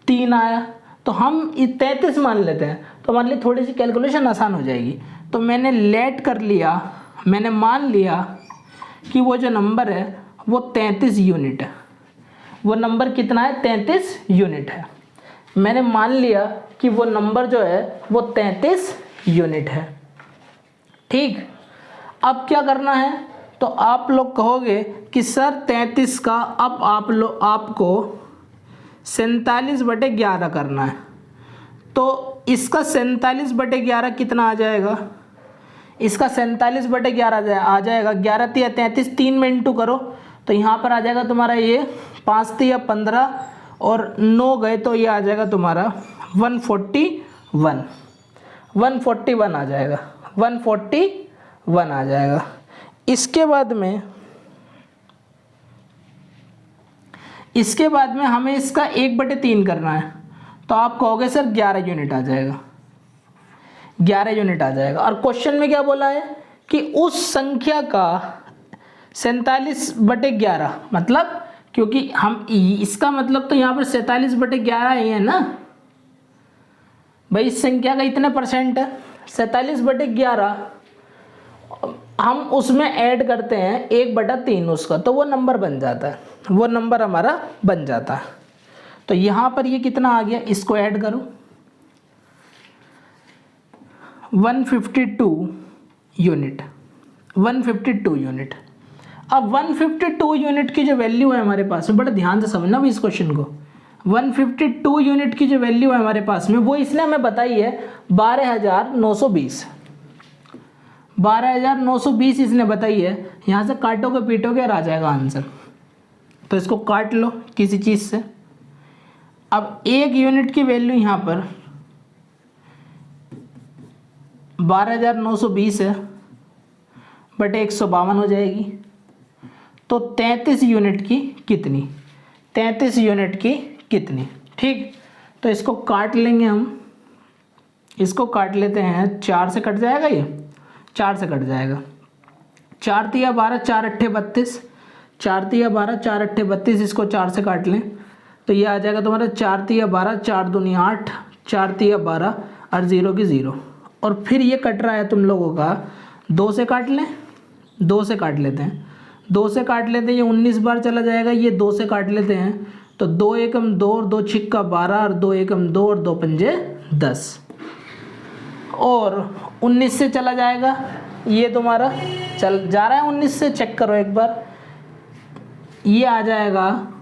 3 आया, तो हम 33 मान लेते हैं। तो हमारे लिए थोड़ी सी कैलकुलेशन आसान हो जाएगी। तो मैंने लेट कर लिया, मैंने मान लिया कि वो जो नंबर है वो 33 यूनिट है। वो नंबर कितना है 33 यूनिट है। मैंने मान लिया कि वो नंबर जो है वो 33 यूनिट है। ठीक, अब क्या करना है, तो आप लोग कहोगे कि सर 33 का अब आपको 47/11 करना है। तो इसका 47/11 कितना आ जाएगा, इसका 47/11 आ जाएगा, 11 तिया 33, 3 में इंटू करो तो यहाँ पर आ जाएगा तुम्हारा ये 5 तिया 15 और 9 गए तो ये आ जाएगा तुम्हारा 141 आ जाएगा, 141 आ जाएगा। इसके बाद में हमें इसका 1/3 करना है। तो आप कहोगे सर 11 यूनिट आ जाएगा, 11 यूनिट आ जाएगा। और क्वेश्चन में क्या बोला है कि उस संख्या का 47/11, मतलब क्योंकि हम इसका मतलब तो यहाँ पर 47/11 ही है ना भाई। इस संख्या का इतने परसेंट है 47/11, हम उसमें ऐड करते हैं 1/3 उसका, तो वो नंबर बन जाता है, वो नंबर हमारा बन जाता है। तो यहाँ पर ये कितना आ गया, इसको ऐड करो 152 यूनिट, 152 यूनिट। अब 152 यूनिट की जो वैल्यू है हमारे पास में, बड़ा ध्यान से समझना भी इस क्वेश्चन को, 152 यूनिट की जो वैल्यू है हमारे पास में वो इसने हमें बताई है 12,920, 12,920 इसने बताई है। यहाँ से काटोगे पीटोगे और आ जाएगा आंसर। तो इसको काट लो किसी चीज़ से। अब 1 यूनिट की वैल्यू यहाँ पर 12,920 है बटे 152 हो जाएगी। तो 33 यूनिट की कितनी, 33 यूनिट की कितनी। ठीक, तो इसको काट लेंगे हम, इसको काट लेते हैं, 4 से कट जाएगा, ये 4 से कट जाएगा। 4 तिया 12, 4 अट्ठे 32, 4 तिया 12, 4 अट्ठे 32, इसको 4 से काट लें तो ये आ जाएगा तुम्हारा 4 तिया 12, 4 दूनी 8, 4 तिया 12 और 0 की 0। और फिर ये कट रहा है तुम लोगों का 2 से काट लें, 2 से काट लेते हैं, 2 से काट लेते हैं, ये 19 बार चला जाएगा। ये 2 से काट लेते हैं तो 2 एकम 2 और 2 छिक्का 12 और 2 एकम 2 और 2 पंजे 10 और 19 से चला जाएगा। ये तुम्हारा चल जा रहा है 19 से, चेक करो एक बार, ये आ जाएगा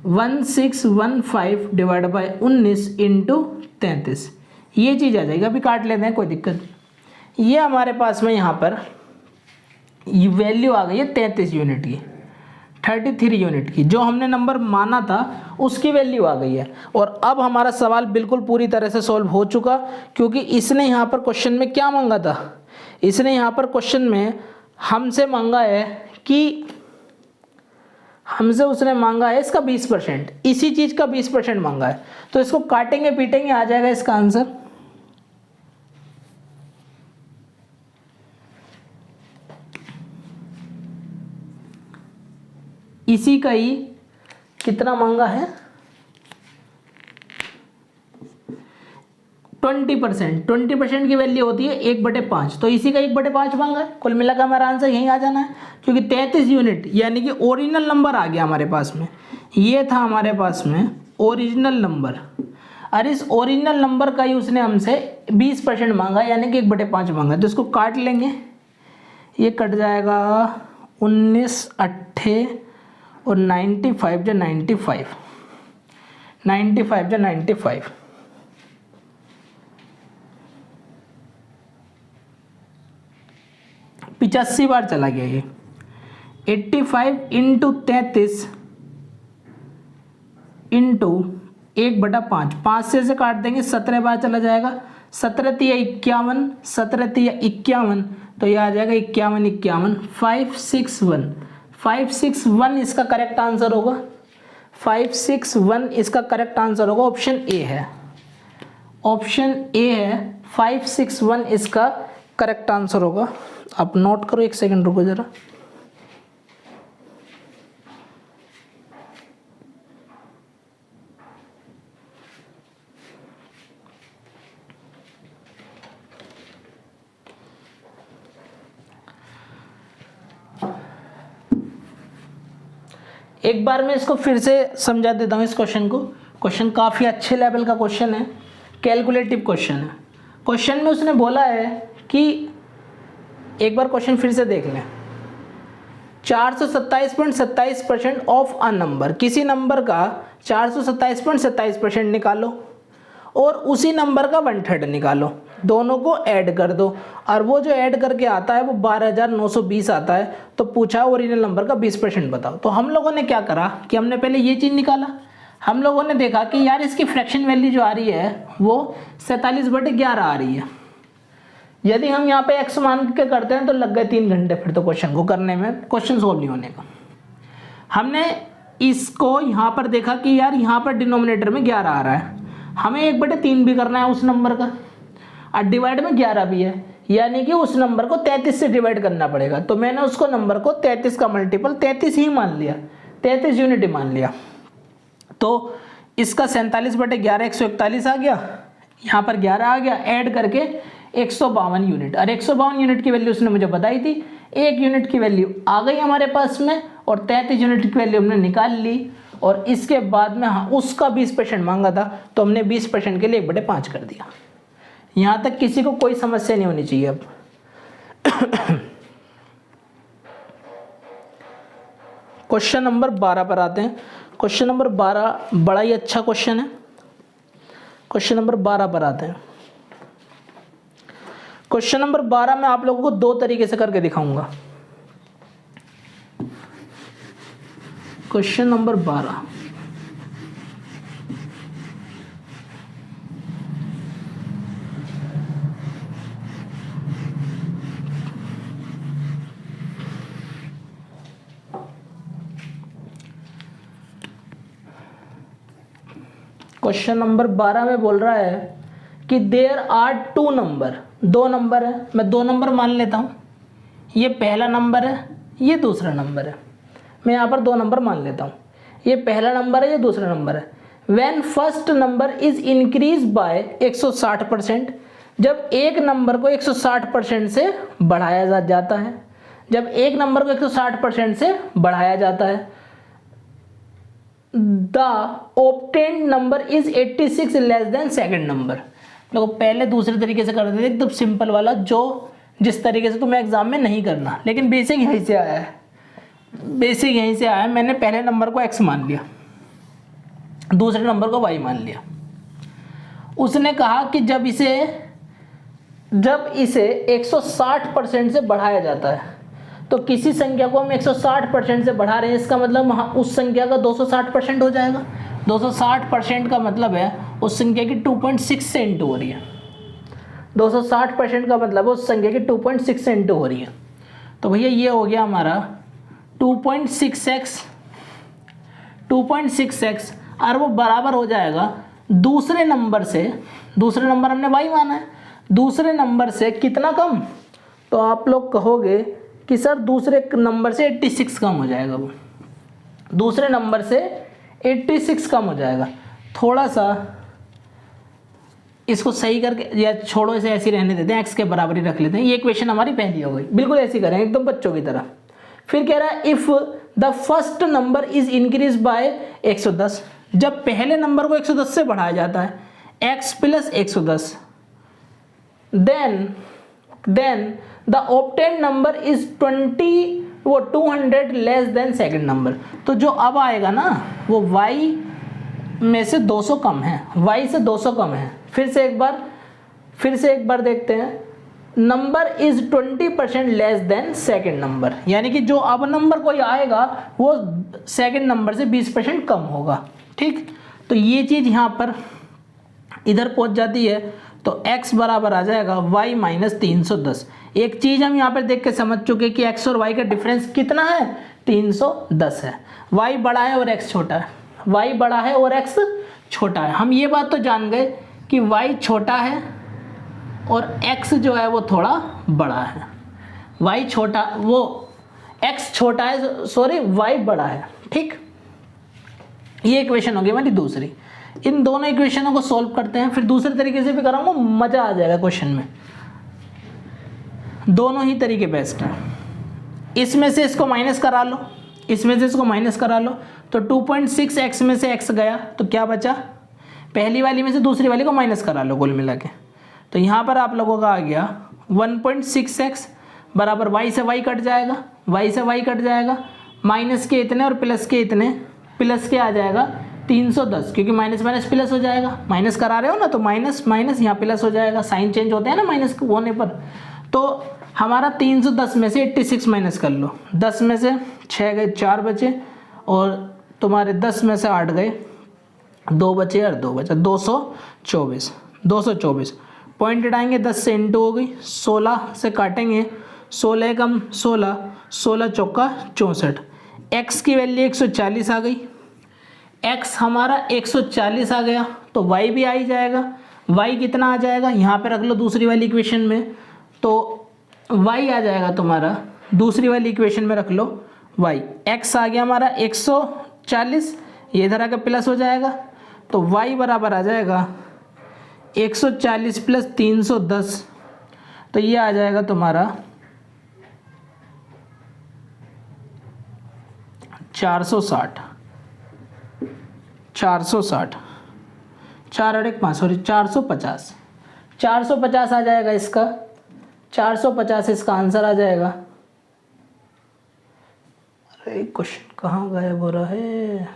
1615 डिवाइड बाई 19 इंटू 33, ये चीज़ आ जाएगी। अभी काट लेते हैं, कोई दिक्कत नहीं। ये हमारे पास में यहाँ पर ये वैल्यू आ गई है 33 यूनिट की, 33 यूनिट की, जो हमने नंबर माना था उसकी वैल्यू आ गई है। और अब हमारा सवाल बिल्कुल पूरी तरह से सॉल्व हो चुका, क्योंकि इसने यहाँ पर क्वेश्चन में क्या मांगा था, इसने यहाँ पर क्वेश्चन में हमसे मांगा है कि हमसे उसने मांगा है इसका 20%, इसी चीज़ का 20% मांगा है। तो इसको काटेंगे पीटेंगे आ जाएगा इसका आंसर। इसी का ही कितना मांगा है 20% की वैल्यू होती है 1/5, तो इसी का 1/5 मांगा है। कुल मिलाकर हमारा आंसर यहीं आ जाना है, क्योंकि 33 यूनिट यानी कि ओरिजिनल नंबर आ गया हमारे पास में। ये था हमारे पास में ओरिजिनल नंबर, और इस ओरिजिनल नंबर का ही उसने हमसे 20% मांगा यानी कि 1/5 मांगा। तो इसको काट लेंगे, ये कट जाएगा 19 8 और 95 जो 95 जो 95 85 बार चला गया ये। 85 इंटू 33 इंटू 1/5, 5 से काट देंगे 17 बार चला जाएगा। 17 तिया 51, 17 तिया 51, तो ये आ जाएगा 51 51 561। 561 इसका करेक्ट आंसर होगा। 561 इसका करेक्ट आंसर होगा, ऑप्शन ए है। ऑप्शन ए है 561 इसका करेक्ट आंसर होगा। आप नोट करो, एक सेकंड रुको जरा। एक बार मैं इसको फिर से समझा देता हूँ इस क्वेश्चन को। क्वेश्चन काफ़ी अच्छे लेवल का क्वेश्चन है, कैलकुलेटिव क्वेश्चन है। क्वेश्चन में उसने बोला है कि एक बार क्वेश्चन फिर से देख लें। 427.27% ऑफ अ नंबर, किसी नंबर का 427.27% निकालो और उसी नंबर का 1/3 निकालो, दोनों को ऐड कर दो, और वो जो ऐड करके आता है वो 12,920 आता है। तो पूछा ओरिजिनल नंबर का 20% बताओ। तो हम लोगों ने क्या करा कि हमने पहले ये चीज़ निकाला। हम लोगों ने देखा कि यार इसकी फ्रैक्शन वैल्यू जो आ रही है वो 47/11 आ रही है। यदि हम यहाँ पे x मान के करते हैं तो लग गए 3 घंटे फिर तो क्वेश्चन को करने में, क्वेश्चन सोल्व नहीं होने का। हमने इसको यहाँ पर देखा कि यार यहाँ पर डिनोमिनेटर में 11 आ रहा है, हमें 1/3 भी करना है उस नंबर का, और डिवाइड में 11 भी है, यानी कि उस नंबर को 33 से डिवाइड करना पड़ेगा। तो मैंने उसको नंबर को 33 का मल्टीपल 33 ही मान लिया, 33 यूनिट ही मान लिया। तो इसका 47/11 141 आ गया, यहाँ पर 11 आ गया, ऐड करके 152 यूनिट, और 152 यूनिट की वैल्यू उसने मुझे बताई थी। 1 यूनिट की वैल्यू आ गई हमारे पास में, और 33 यूनिट की वैल्यू हमने निकाल ली। और इसके बाद में हाँ उसका 20% मांगा था, तो हमने 20% के लिए 1/5 कर दिया। यहाँ तक किसी को कोई समस्या नहीं होनी चाहिए। अब क्वेश्चन नंबर 12 पर आते हैं। क्वेश्चन नंबर 12 बड़ा ही अच्छा क्वेश्चन है। क्वेश्चन नंबर 12 पर आते हैं। क्वेश्चन नंबर 12 में आप लोगों को 2 तरीके से करके दिखाऊंगा। क्वेश्चन नंबर 12, क्वेश्चन नंबर 12 में बोल रहा है कि देयर आर 2 नंबर, 2 नंबर है। मैं 2 नंबर मान लेता हूँ, ये पहला नंबर है, ये दूसरा नंबर है। मैं यहाँ पर 2 नंबर मान लेता हूँ, ये पहला नंबर है, ये दूसरा नंबर है। When first number is increase by 160%, जब एक नंबर को 160% से बढ़ाया जाता है, जब एक नंबर को 160% से बढ़ाया जाता है, the obtained number is 86 less than second number. लोग पहले दूसरे तरीके से करते थे, एकदम सिंपल वाला, जो जिस तरीके से तुम्हें एग्जाम में नहीं करना, लेकिन बेसिक यहीं से आया है। बेसिक यहीं से आया। मैंने पहले नंबर को x मान लिया, दूसरे नंबर को y मान लिया। उसने कहा कि जब इसे 160% से बढ़ाया जाता है, तो किसी संख्या को हम 160% से बढ़ा रहे हैं, इसका मतलब वहाँ उस संख्या का 260% हो जाएगा। 260% का मतलब है उस संख्या की 2.6 से इंटू हो रही है। 260% का मतलब उस संख्या की 2.6 से इंटू हो रही है। तो भैया ये हो गया हमारा 2.6x, और वो बराबर हो जाएगा दूसरे नंबर से, दूसरे नंबर हमने y माना है, दूसरे नंबर से कितना कम? तो आप लोग कहोगे कि सर दूसरे नंबर से 86 कम हो जाएगा वो। दूसरे नंबर से 86 कम हो जाएगा। थोड़ा सा इसको सही करके या छोड़ो, इसे ऐसे ही रहने देते हैं, एक्स के बराबर ही रख लेते हैं। ये इक्वेशन हमारी पहली हो गई, बिल्कुल ऐसी करें एकदम बच्चों की तरह। फिर कह रहा है if the first number is increase by 110, जब पहले नंबर को 110 से बढ़ाया जाता है x plus 110, then the obtain number is 200 less than second number. तो जो अब आएगा ना वो y में से 200 कम है, y से 200 कम है। फिर से एक बार देखते हैं, number is 20% less than second number, यानी कि जो अब नंबर कोई आएगा वो सेकंड नंबर से 20% कम होगा। ठीक, तो ये चीज यहाँ पर इधर पहुंच जाती है तो x बराबर आ जाएगा y माइनस 310। एक चीज हम यहाँ पर देख के समझ चुके कि x और y का डिफरेंस कितना है, 310 है। y बड़ा है और x छोटा है, y बड़ा है और x छोटा है। हम ये बात तो जान गए कि y छोटा है और x जो है वो थोड़ा बड़ा है। y छोटा, वो x छोटा है, सॉरी y बड़ा है। ठीक, ये इक्वेशन होगी हमारी दूसरी। इन दोनों इक्वेशनों को सॉल्व करते हैं, फिर दूसरे तरीके से भी कराऊंगा, मजा आ जाएगा क्वेश्चन में। दोनों ही तरीके बेस्ट हैं। इसमें से इसको माइनस करा लो, इसमें से इसको माइनस करा लो, तो 2.6 x में से x गया तो क्या बचा, पहली वाली में से दूसरी वाली को माइनस करा लो कुल मिला के। तो यहाँ पर आप लोगों का आ गया 1.6x बराबर y से y कट जाएगा, y से y कट जाएगा, माइनस के इतने और प्लस के इतने, प्लस के आ जाएगा 310, क्योंकि माइनस माइनस प्लस हो जाएगा। माइनस करा रहे हो ना तो माइनस माइनस यहाँ प्लस हो जाएगा, साइन चेंज होते हैं ना माइनस होने पर। तो हमारा 310 में से 86 माइनस कर लो, 10 में से 6 गए 4 बचे, और तुम्हारे 10 में से 8 गए 2 बचे और 2 बचा, 224 पॉइंट हटाएंगे, 10 से इंटू हो गई, 16 से काटेंगे, 16 कम 16, 16 चौका 64, x की वैल्यू 140 आ गई, x हमारा 140 आ गया तो y भी आ ही जाएगा। y कितना आ जाएगा, यहाँ पे रख लो दूसरी वाली इक्वेशन में, तो y आ जाएगा तुम्हारा, दूसरी वाली इक्वेशन में रख लो y, x आ गया हमारा 140, ये इधर आकर प्लस हो जाएगा, तो y बराबर आ जाएगा 140 प्लस 310, तो ये आ जाएगा तुम्हारा 460, 4 और 1 5, सॉरी 450 आ जाएगा इसका, 450 इसका आंसर आ जाएगा। अरे क्वेश्चन कहाँ गायब हो रहा है,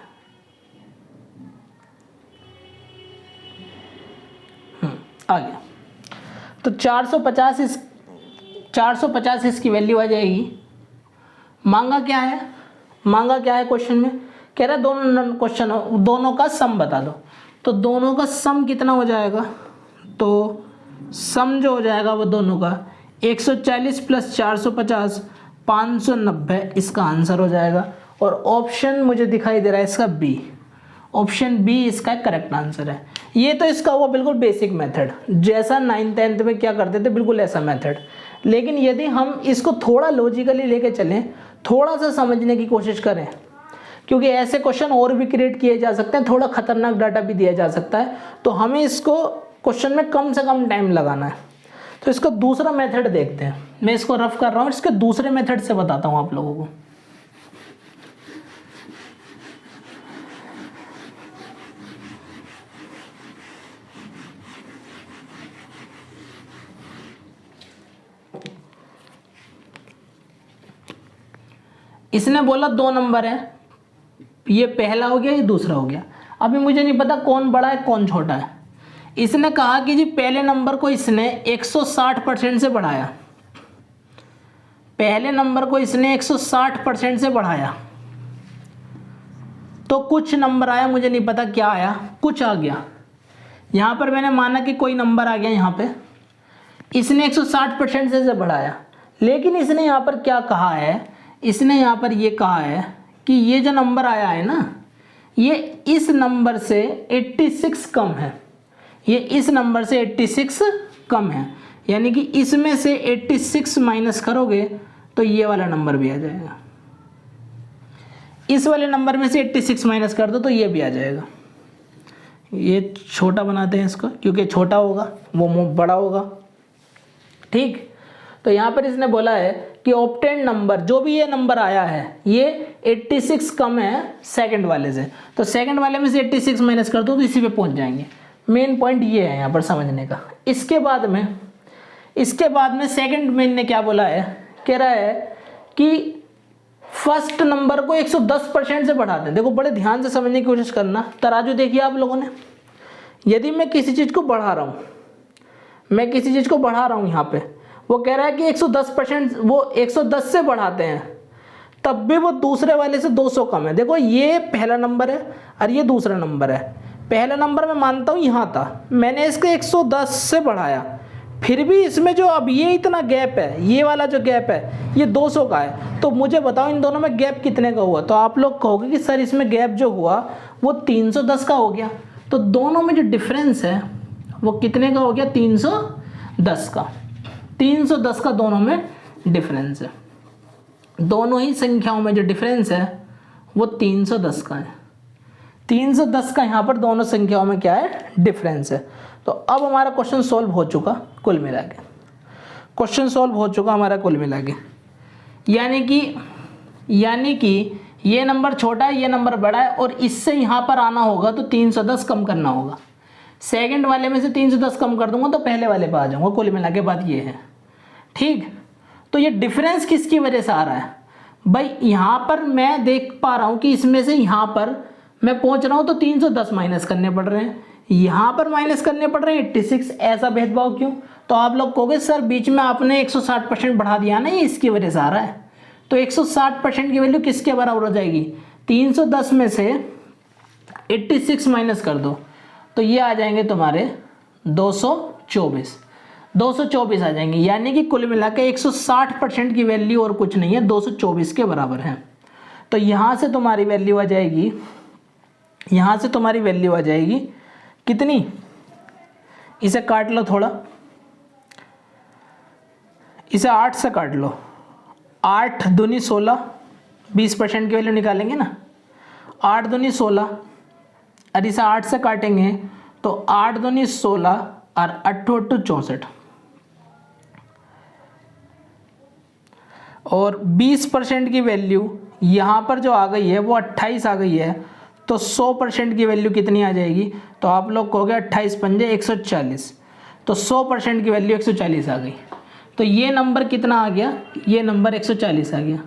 आ गया। तो 450 इसकी वैल्यू आ जाएगी। मांगा क्या है क्वेश्चन में, कह रहा है दोनों का सम बता दो। तो दोनों का सम कितना हो जाएगा, तो सम जो हो जाएगा वो दोनों का 140 प्लस 450 590 इसका आंसर हो जाएगा। और ऑप्शन मुझे दिखाई दे रहा है इसका बी, ऑप्शन बी इसका करेक्ट आंसर है। ये तो इसका हुआ बिल्कुल बेसिक मेथड, जैसा 9th 10th में क्या करते थे बिल्कुल ऐसा मेथड। लेकिन यदि हम इसको थोड़ा लॉजिकली लेके चलें, थोड़ा सा समझने की कोशिश करें, क्योंकि ऐसे क्वेश्चन और भी क्रिएट किए जा सकते हैं, थोड़ा खतरनाक डाटा भी दिया जा सकता है, तो हमें इसको क्वेश्चन में कम से कम टाइम लगाना है। तो इसका दूसरा मेथड देखते हैं, मैं इसको रफ कर रहा हूँ, इसके दूसरे मेथड से बताता हूँ आप लोगों को। इसने बोला 2 नंबर है, ये पहला हो गया ये दूसरा हो गया। अभी मुझे नहीं पता कौन बड़ा है कौन छोटा है। इसने कहा कि जी पहले नंबर को इसने 160% से बढ़ाया, पहले नंबर को इसने 160% से बढ़ाया, तो कुछ नंबर आया, मुझे नहीं पता क्या आया, कुछ आ गया। यहाँ पर मैंने माना कि कोई नंबर आ गया, यहाँ पे इसने 160% से बढ़ाया, लेकिन इसने यहाँ पर क्या कहा है, इसने यहाँ पर ये कहा है कि ये जो नंबर आया है ना, ये इस नंबर से 86 कम है, ये इस नंबर से 86 कम है, यानी कि इसमें से 86 माइनस करोगे तो ये वाला नंबर भी आ जाएगा। इस वाले नंबर में से 86 माइनस कर दो तो ये भी आ जाएगा। ये छोटा बनाते हैं इसको क्योंकि छोटा होगा वो बड़ा होगा। ठीक, तो यहाँ पर इसने बोला है कि ऑब्टेन नंबर, जो भी ये नंबर आया है ये 86 कम है सेकंड वाले से, तो सेकंड वाले में से 86 माइनस कर दो तो इसी पे पहुँच जाएंगे। मेन पॉइंट ये है यहाँ पर समझने का। इसके बाद में सेकंड में ने क्या बोला है, कह रहा है कि फर्स्ट नंबर को 110% से बढ़ा दें। देखो बड़े ध्यान से समझने की कोशिश करना। तराजू देखिए आप लोगों ने, यदि मैं किसी चीज़ को बढ़ा रहा हूँ, यहाँ पे वो कह रहा है कि 110%, वो 110 से बढ़ाते हैं तब भी वो दूसरे वाले से 200 कम है। देखो ये पहला नंबर है और ये दूसरा नंबर है। पहला नंबर मैं मानता हूँ यहाँ था, मैंने इसको 110 से बढ़ाया, फिर भी इसमें जो अब ये इतना गैप है, ये वाला जो गैप है ये 200 का है, तो मुझे बताओ इन दोनों में गैप कितने का हुआ। तो आप लोग कहोगे कि सर इसमें गैप जो हुआ वो 310 का हो गया। तो दोनों में जो डिफरेंस है वो कितने का हो गया, 310 का। 310 का दोनों में डिफरेंस है। दोनों ही संख्याओं में जो डिफरेंस है वो 310 का है। 310 का यहाँ पर दोनों संख्याओं में क्या है, डिफरेंस है। तो अब हमारा क्वेश्चन सॉल्व हो चुका कुल मिला के, हमारा कुल मिला के। यानी कि ये नंबर छोटा है, ये नंबर बड़ा है, और इससे यहाँ पर आना होगा तो 310 कम करना होगा। सेकंड वाले में से 310 कम कर दूंगा तो पहले वाले पे आ जाऊंगा। कुल मिला के बात ये है। ठीक, तो ये डिफरेंस किसकी वजह से आ रहा है भाई, यहाँ पर मैं देख पा रहा हूँ कि इसमें से यहाँ पर मैं पहुँच रहा हूँ तो 310 माइनस करने पड़ रहे हैं, यहाँ पर माइनस करने पड़ रहे हैं 86। ऐसा भेदभाव क्यों? तो आप लोग कहोगे सर बीच में आपने 160% बढ़ा दिया ना, ये इसकी वजह से आ रहा है। तो 160% की वैल्यू किसके बराबर हो जाएगी, 310 में से 86 माइनस कर दो तो ये आ जाएंगे तुम्हारे 224 आ जाएंगे। यानी कि कुल मिला के 160% की वैल्यू और कुछ नहीं है, 224 के बराबर है। तो यहाँ से तुम्हारी वैल्यू आ जाएगी, कितनी, इसे काट लो थोड़ा, इसे 8 से काट लो, 8 दूनी 16, 20% की वैल्यू निकालेंगे ना, 8 दूनी 16, और इसे 8 से काटेंगे तो 8 दूनी 16 और 8 8 64, और 20% की वैल्यू यहाँ पर जो आ गई है वो 28 आ गई है। तो 100% की वैल्यू कितनी आ जाएगी, तो आप लोग कहोगे 28 पंजे 140, तो 100% की वैल्यू 140 आ गई। तो ये नंबर कितना आ गया, ये नंबर 140 आ गया।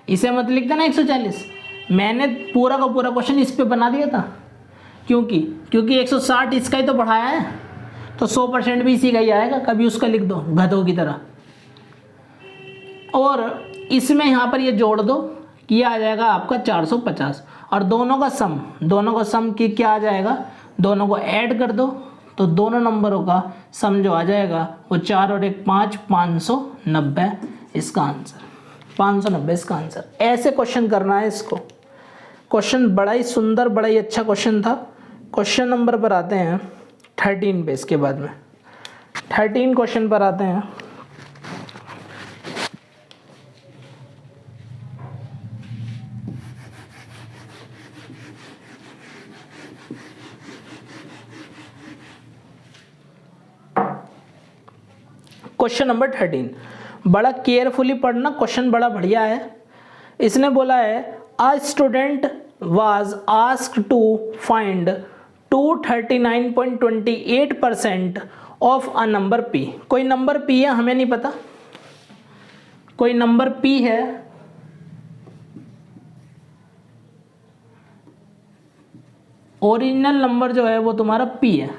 इसे मत लिख देना 140, मैंने पूरा का पूरा क्वेश्चन इस पे बना दिया था, क्योंकि 160 इसका ही तो बढ़ाया है, तो 100% भी इसी का ही आएगा। कभी उसका लिख दो गधों की तरह, और इसमें यहाँ पर ये जोड़ दो कि ये आ जाएगा आपका 450, और दोनों का सम की क्या आ जाएगा, दोनों को ऐड कर दो तो दोनों नंबरों का सम जो आ जाएगा वो 4 और 1 5, 590 इसका आंसर, 590 इसका आंसर। ऐसे क्वेश्चन करना है इसको। क्वेश्चन बड़ा ही सुंदर, बड़ा ही अच्छा क्वेश्चन था। क्वेश्चन नंबर पर आते हैं 13 पे, इसके बाद में 13 क्वेश्चन पर आते हैं। क्वेश्चन नंबर 13, बड़ा केयरफुली पढ़ना, क्वेश्चन बड़ा बढ़िया है। इसने बोला है a student was asked to find 239.28% of a number P. कोई नंबर पी है, हमें नहीं पता, कोई नंबर पी है, ओरिजिनल नंबर जो है वो तुम्हारा पी है।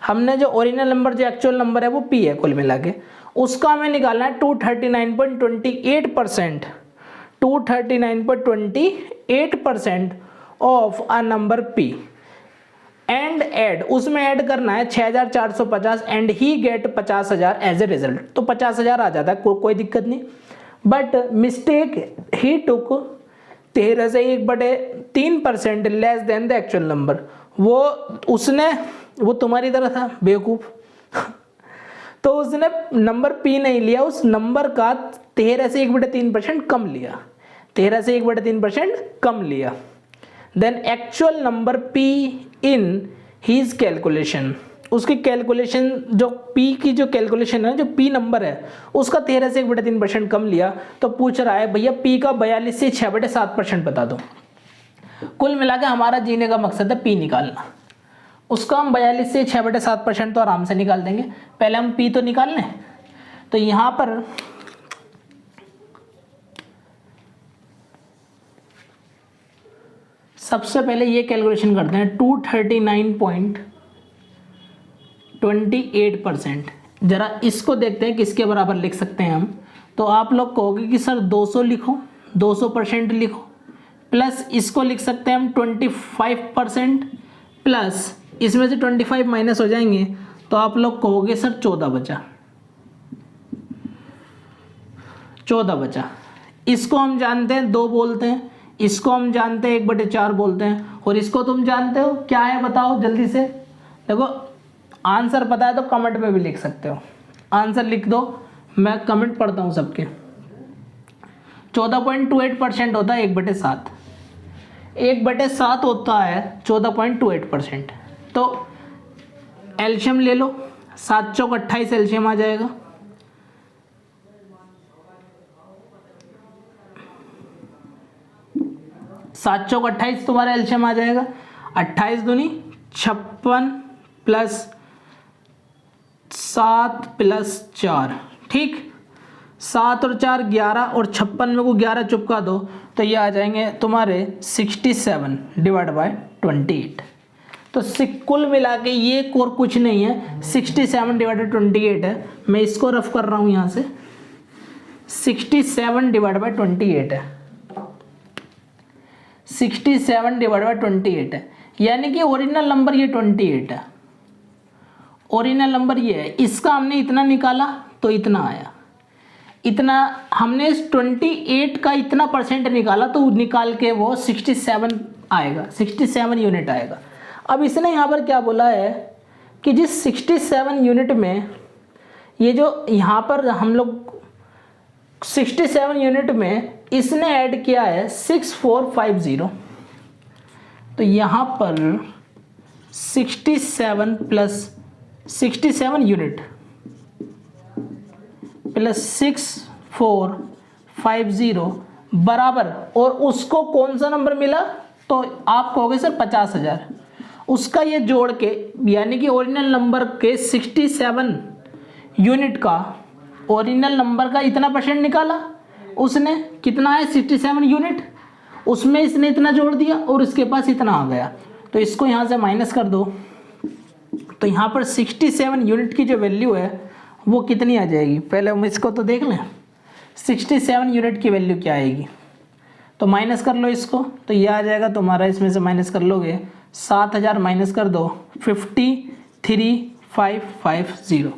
हमने जो ओरिजिनल नंबर, जो एक्चुअल नंबर है वो पी है कुल मिला के, उसका हमें निकालना है 239.28%, 239.28% of a number P, and add, उसमें ऐड करना है 6450 and he get 50,000 as a result. तो 50,000 आ जाता है, कोई दिक्कत नहीं। बट मिस्टेक ही टुक 13 से 1/3% less than the actual number. वो तुम्हारी तरह था बेवकूफ़ तो उसने नंबर पी नहीं लिया, उस नंबर का 13 से 1/3% कम लिया। 13 से 1/3% कम लिया। Then actual number P in his calculation, उसकी कैलकुलेशन जो P की जो कैलकुलेशन है, जो P नंबर है उसका 13 से 1/3% कम लिया। तो पूछ रहा है भैया P का 42 से 6/7% बता दो। कुल मिला के हमारा जीने का मकसद है P निकालना। उसका हम 42 से 6/7% तो आराम से निकाल देंगे। पहले हम P तो निकाल लें। तो यहाँ पर सबसे पहले ये कैलकुलेशन करते हैं 239.28%। जरा इसको देखते हैं किसके बराबर लिख सकते हैं हम। तो आप लोग कहोगे कि सर 200 लिखो, 200% लिखो, प्लस इसको लिख सकते हैं हम 25%, प्लस इसमें से 25 माइनस हो जाएंगे तो आप लोग कहोगे सर 14 बचा, 14 बचा। इसको हम जानते हैं 2 बोलते हैं, इसको हम जानते हैं 1/4 बोलते हैं, और इसको तुम जानते हो क्या है बताओ जल्दी से। देखो आंसर पता है तो कमेंट में भी लिख सकते हो, आंसर लिख दो, मैं कमेंट पढ़ता हूँ सबके। 14.28% होता है 1/7, 1/7 होता है 14.28%। तो एलसीएम ले लो, 7 चौक 28 एलसीएम आ जाएगा। सात चौक 28 तुम्हारा एलसीएम आ जाएगा। 28 दूनी 56 प्लस 7 प्लस 4, ठीक। 7 और 4 11, और 56 में को 11 चुपका दो तो ये आ जाएंगे तुम्हारे 67/28। तो कुल मिला के ये और कुछ नहीं है, 67/28 है। मैं इसको रफ कर रहा हूँ यहाँ से, 67/28 है, 67/28 है। यानी कि ओरिजिनल नंबर ये 28 है, ओरिजिनल नंबर ये है। इसका हमने इतना निकाला तो इतना आया, इतना हमने इस 28 का इतना परसेंट निकाला तो निकाल के वो 67 आएगा, 67 यूनिट आएगा। अब इसने यहाँ पर क्या बोला है कि जिस 67 यूनिट में ये जो यहाँ पर हम लोग 67 यूनिट में इसने ऐड किया है 6450, तो यहाँ पर 67 प्लस 67 यूनिट प्लस 6450 बराबर, और उसको कौन सा नंबर मिला तो आप कहोगे सर 50,000। उसका ये जोड़ के, यानी कि ओरिजिनल नंबर के 67 यूनिट का, ओरिजिनल नंबर का इतना परसेंट निकाला उसने, कितना है 67 यूनिट, उसमें इसने इतना जोड़ दिया और उसके पास इतना आ गया। तो इसको यहाँ से माइनस कर दो तो यहाँ पर 67 यूनिट की जो वैल्यू है वो कितनी आ जाएगी, पहले हम इसको तो देख लें। 67 यूनिट की वैल्यू क्या आएगी, तो माइनस कर लो इसको, तो ये आ जाएगा तुम्हारा, इसमें से माइनस कर लोगे 7000 माइनस कर दो 53,550,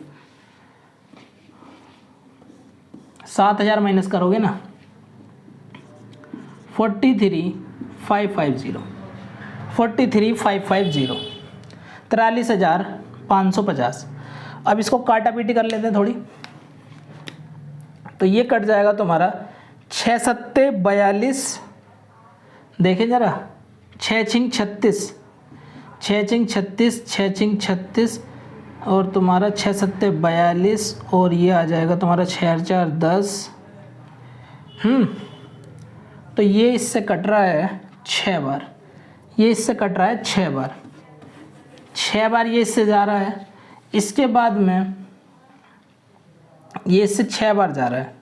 7000 माइनस करोगे ना 43,550, 43,550, 43,550। अब इसको काटा पीटी कर लेते हैं थोड़ी, तो ये कट जाएगा तुम्हारा 6 सत्ते 42, देखें जरा 6 छिंग 36, 6 छिंग 36, 6 छिंग 36, और तुम्हारा 6 सत्ते 42, और ये आ जाएगा तुम्हारा 6 4 10। तो ये इससे कट रहा है 6 बार, ये इससे कट रहा है 6 बार, 6 बार ये इससे जा रहा है। इसके बाद में ये इससे 6 बार जा रहा है,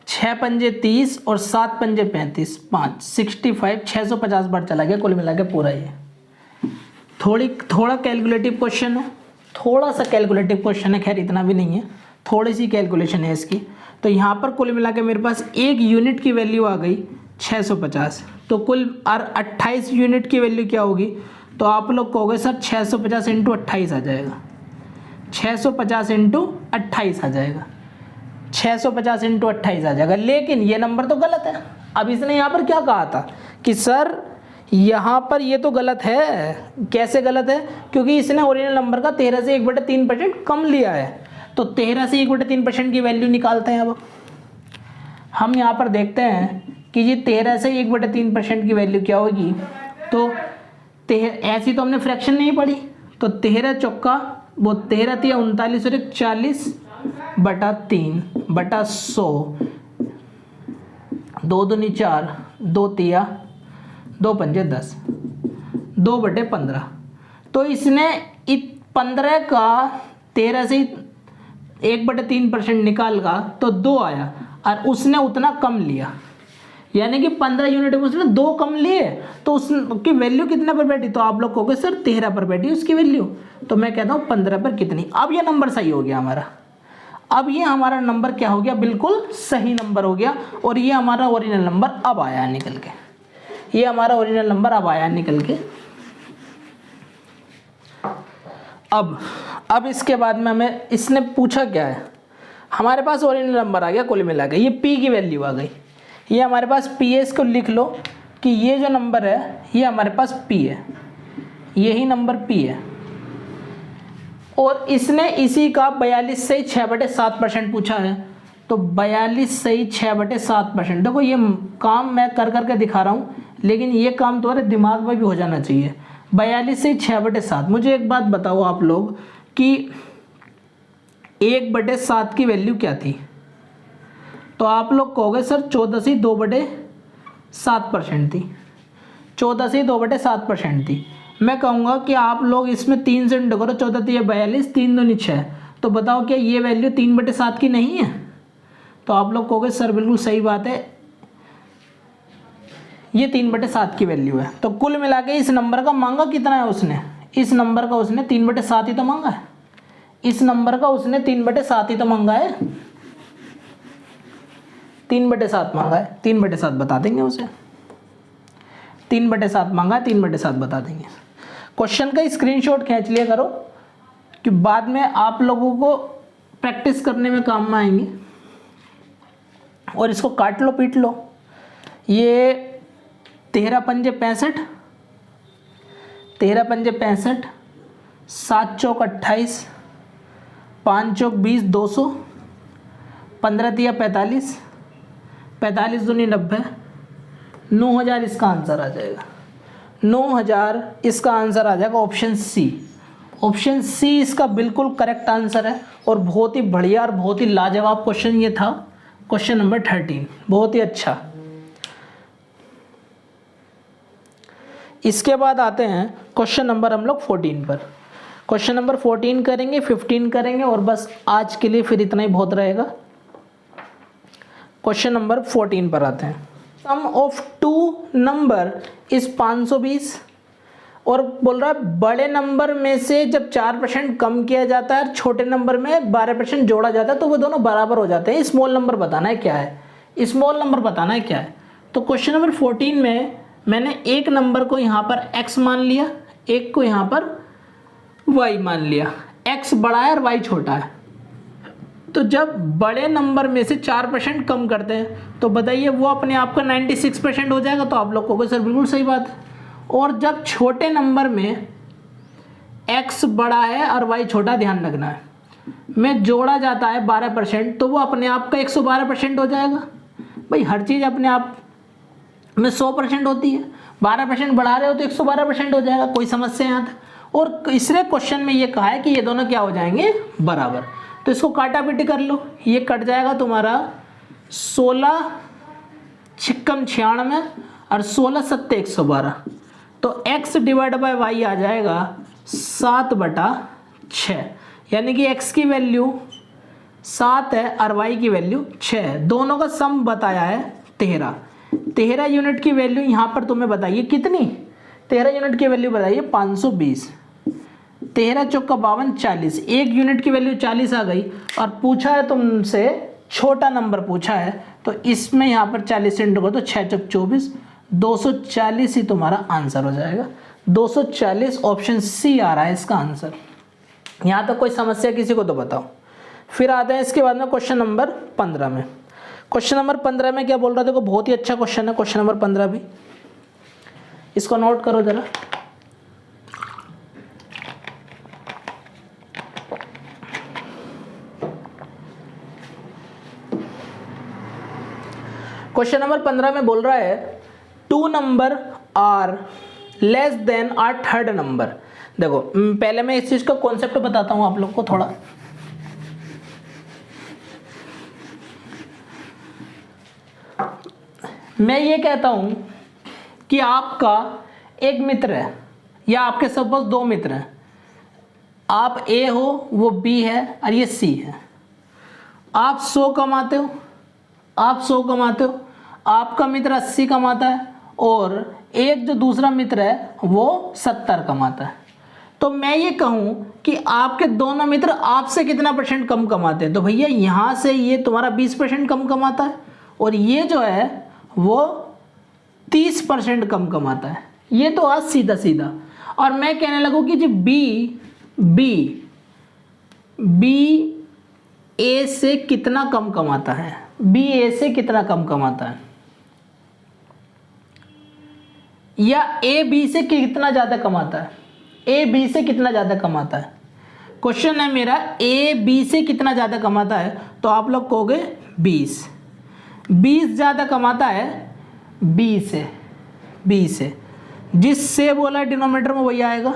छः पंजे 30 और 7 पंजे 35, 5 65, 650 बार चला गया कुल मिला के पूरा। ये थोड़ा कैलकुलेटिव क्वेश्चन है, थोड़ा सा कैलकुलेटिव क्वेश्चन है, खैर इतना भी नहीं है, थोड़ी सी कैलकुलेशन है इसकी। तो यहाँ पर कुल मिला के मेरे पास 1 यूनिट की वैल्यू आ गई 650, तो कुल 28 यूनिट की वैल्यू क्या होगी, तो आप लोग कहोगे सर 650 इंटू 28 आ जाएगा, 650 इंटू 28 आ जाएगा। 650 इंटू 28 आ जाएगा। लेकिन ये नंबर तो गलत है। अब इसने यहाँ पर क्या कहा था कि सर यहाँ पर ये तो गलत है। कैसे गलत है? क्योंकि इसने ओरिजिनल नंबर का 13 से 1/3% कम लिया है। तो 13 से 1/3% की वैल्यू निकालते हैं। अब हम यहाँ पर देखते हैं कि जी 13 से 1/3% की वैल्यू क्या होगी। तो ऐसी तो हमने फ्रैक्शन नहीं पढ़ी। तो 13 चौका वो 13 तिया 39 और 40/3/100, 2 दूनी 4, 2 तिया 2 पंजे 10, 2/15। तो इसने 15 का 13 से 1/3% निकालगा तो 2 आया और उसने उतना कम लिया, यानी कि 15 यूनिट में उसने 2 कम लिए। तो उसकी वैल्यू कितने पर बैठी? तो आप लोग कहोगे सर 13 पर बैठी उसकी वैल्यू। तो मैं कहता हूँ 15 पर कितनी। अब ये नंबर सही हो गया हमारा। अब ये हमारा नंबर क्या हो गया? बिल्कुल सही नंबर हो गया। और ये हमारा ओरिजिनल नंबर अब आया निकल के। ये हमारा ओरिजिनल नंबर अब आया निकल के। अब इसके बाद में हमें इसने पूछा क्या है, हमारे पास ओरिजिनल नंबर आ गया कुल मिला के। ये p की वैल्यू आ गई। ये हमारे पास p है। इसको लिख लो कि ये जो नंबर है ये हमारे पास p है, यही नंबर p है। और इसने इसी का 42 से 6/7% पूछा है। तो 42 से 6/7%। देखो ये काम मैं कर करके दिखा रहा हूँ, लेकिन ये काम तुम्हारे दिमाग में भी हो जाना चाहिए। 42 से 6/7। मुझे एक बात बताओ आप लोग कि 1/7 की वैल्यू क्या थी? तो आप लोग कहोगे सर 14 से 2/7% थी। 14 से 2/7% थी। मैं कहूँगा कि आप लोग इसमें 3 से इंटू करो। 14 3 42, 3 दूनी 6। तो बताओ क्या ये वैल्यू 3/7 की नहीं है? तो आप लोग कहोगे सर बिल्कुल सही बात है, ये 3/7 की वैल्यू है। तो कुल मिला के इस नंबर का मांगा कितना है उसने? इस नंबर का उसने 3/7 ही तो मांगा है। इस नंबर का उसने 3/7 ही तो मांगा है। 3/7 मांगा है। 3/7 बता देंगे उसे। 3/7 मांगा है, 3/7 बता देंगे। क्वेश्चन का स्क्रीनशॉट खींच लिया करो कि बाद में आप लोगों को प्रैक्टिस करने में काम में आएंगे। और इसको काट लो, पीट लो। ये 13 पंजे 65, 13 पंजे 65, 7 चौक 28, 5 चौक 20, 200, 15 तिया 45, 45 दूनी 90, 9000 इसका आंसर आ जाएगा। 9000 इसका आंसर आ जाएगा ऑप्शन सी। ऑप्शन सी इसका बिल्कुल करेक्ट आंसर है। और बहुत ही बढ़िया और बहुत ही लाजवाब क्वेश्चन ये था, क्वेश्चन नंबर 13। बहुत ही अच्छा। इसके बाद आते हैं क्वेश्चन नंबर हम लोग 14 पर। क्वेश्चन नंबर 14 करेंगे, 15 करेंगे और बस आज के लिए फिर इतना ही बहुत रहेगा। क्वेश्चन नंबर 14 पर आते हैं। सम ऑफ टू नंबर इज 520। और बोल रहा है बड़े नंबर में से जब 4% कम किया जाता है और छोटे नंबर में 12% जोड़ा जाता है तो वो दोनों बराबर हो जाते हैं। स्मॉल नंबर बताना है क्या है, स्मॉल नंबर बताना है क्या है। तो क्वेश्चन नंबर 14 में मैंने एक नंबर को यहाँ पर x मान लिया, एक को यहाँ पर y मान लिया। x बड़ा है और y छोटा है। तो जब बड़े नंबर में से 4% कम करते हैं तो बताइए वो अपने आप का 96% हो जाएगा। तो आप लोग कहोगे सर बिल्कुल सही बात है। और जब छोटे नंबर में x बड़ा है और y छोटा, ध्यान रखना है, में जोड़ा जाता है 12% तो वो अपने आप का 112% हो जाएगा। भाई हर चीज़ अपने आप में 100% होती है, 12% बढ़ा रहे हो तो 112% हो जाएगा। कोई समस्या यहाँ था। और इसने क्वेश्चन में ये कहा है कि ये दोनों क्या हो जाएंगे? बराबर। तो इसको काटा पीटी कर लो। ये कट जाएगा तुम्हारा 16 छिक्कम 96 और 16 सत्ते 112। तो x डिवाइड बाय y आ जाएगा 7/6। यानी कि x की वैल्यू 7 है और y की वैल्यू 6 है। दोनों का सम बताया है 13। 13 यूनिट की वैल्यू यहाँ पर तुम्हें बताइए कितनी? 13 यूनिट की वैल्यू बताइए 520। 13 चौका 52, 40। एक यूनिट की वैल्यू 40 आ गई। और पूछा है तुमसे छोटा नंबर पूछा है, तो इसमें यहाँ पर 40 इंटू करो तो 6 चौक 24, 240 ही तुम्हारा आंसर हो जाएगा। 240 ऑप्शन सी आ रहा है इसका आंसर। यहाँ तक कोई समस्या किसी को तो बताओ। फिर आते हैं इसके बाद में क्वेश्चन नंबर 15 में। क्वेश्चन नंबर 15 में क्या बोल रहा है, देखो बहुत ही अच्छा क्वेश्चन है क्वेश्चन नंबर 15 भी, इसको नोट करो जरा। क्वेश्चन नंबर 15 में बोल रहा है 2 number are less than are third number. देखो पहले मैं इस चीज का कॉन्सेप्ट बताता हूं आप लोग को थोड़ा। मैं ये कहता हूं कि आपका एक मित्र है या आपके सपोज 2 मित्र हैं, आप ए हो वो बी है और ये सी है। आप 100 कमाते हो, आप 100 कमाते हो, आपका मित्र 80 कमाता है और एक जो दूसरा मित्र है वो 70 कमाता है। तो मैं ये कहूँ कि आपके दोनों मित्र आपसे कितना % कम कमाते हैं, तो भैया यहाँ से ये तुम्हारा 20% कम कमाता है और ये जो है वो 30% कम कमाता है। ये तो आज सीधा सीधा। और मैं कहने लगूँ कि जो बी ए से कितना कम कमाता है, बी ए से कितना कम कमाता है, या ए बी से कितना ज़्यादा कमाता है, ए बी से कितना ज़्यादा कमाता है। क्वेश्चन है मेरा ए बी से कितना ज़्यादा कमाता है, तो आप लोग कहोगे 20 ज़्यादा कमाता है बी से, जिससे बोला डिनोमिनेटर में वही आएगा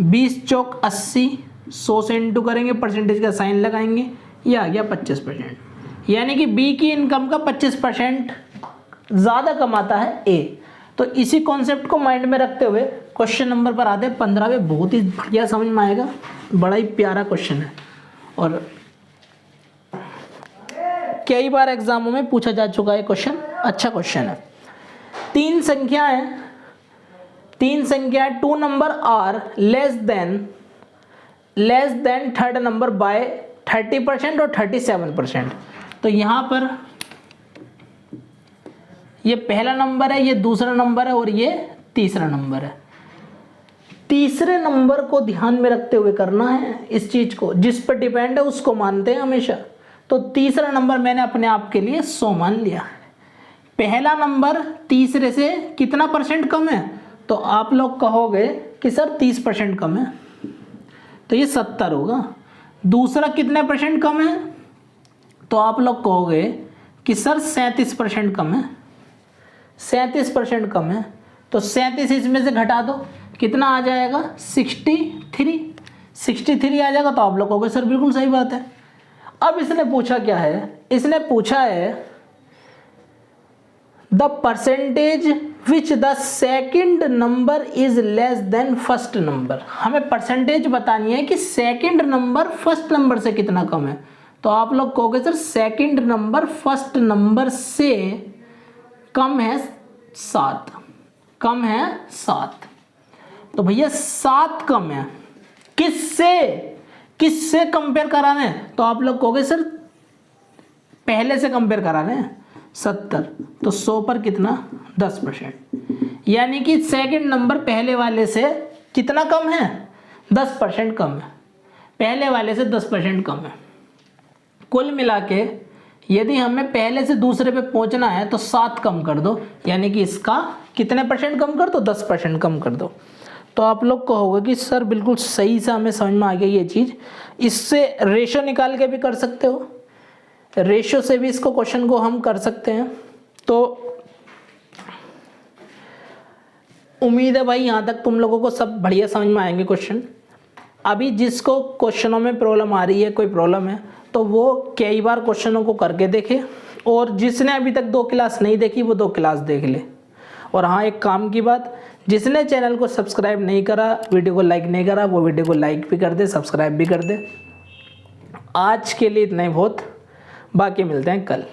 20 चौक 80, 100 से इंटू करेंगे, परसेंटेज का साइन लगाएंगे, ये आ गया 25%। यानी कि बी की इनकम का 25% ज़्यादा कमाता है ए। तो इसी कॉन्सेप्ट को माइंड में रखते हुए क्वेश्चन नंबर पर आते हैं 15 में। बहुत ही बढ़िया समझ में आएगा, बड़ा ही प्यारा क्वेश्चन है और कई बार एग्जामों में पूछा जा चुका है क्वेश्चन, अच्छा क्वेश्चन है। 3 संख्याएं 2 number are less than third number by 30% और 37%। तो यहाँ पर ये पहला नंबर है, ये दूसरा नंबर है और ये तीसरा नंबर है। तीसरे नंबर को ध्यान में रखते हुए करना है इस चीज को, जिस पर डिपेंड है उसको मानते हैं हमेशा। तो तीसरा नंबर मैंने अपने आप के लिए 100 मान लिया। पहला नंबर तीसरे से कितना % कम है, तो आप लोग कहोगे कि सर 30% कम है, तो ये 70 होगा। दूसरा कितने % कम है, तो आप लोग कहोगे कि सर 37% कम है, 37% कम है। तो 37 इसमें से घटा दो, कितना आ जाएगा 63 आ जाएगा। तो आप लोग कहोगे सर बिल्कुल सही बात है। अब इसने पूछा क्या है, इसने पूछा है the percentage which the second number is less than first number. हमें परसेंटेज बतानी है कि सेकंड नंबर फर्स्ट नंबर से कितना कम है। तो आप लोग कहोगे sir second number first number से कम है 7, कम है 7। तो भैया 7 कम है, किससे कंपेयर करा रहे हैं, तो आप लोग कहोगे सर पहले से कंपेयर करा रहे हैं 70। तो 100 पर कितना 10%, यानी कि सेकंड नंबर पहले वाले से कितना कम है 10% कम है, पहले वाले से 10% कम है। कुल मिला के यदि हमें पहले से दूसरे पे पहुंचना है तो 7 कम कर दो, यानी कि इसका कितने % कम कर दो, 10% कम कर दो। तो आप लोग कहोगे कि सर बिल्कुल सही से हमें समझ में आ गई ये चीज़। इससे रेशो निकाल के भी कर सकते हो, रेशो से भी इसको क्वेश्चन को हम कर सकते हैं। तो उम्मीद है भाई यहाँ तक तुम लोगों को सब बढ़िया समझ में आएंगे क्वेश्चन। अभी जिसको क्वेश्चनों में प्रॉब्लम आ रही है, कोई प्रॉब्लम है, तो वो कई बार क्वेश्चनों को करके देखे, और जिसने अभी तक 2 क्लास नहीं देखी वो 2 क्लास देख ले। और हाँ एक काम की बात, जिसने चैनल को सब्सक्राइब नहीं करा, वीडियो को लाइक नहीं करा, वो वीडियो को लाइक भी कर दे, सब्सक्राइब भी कर दे। आज के लिए इतना ही बहुत, बाकी मिलते हैं कल।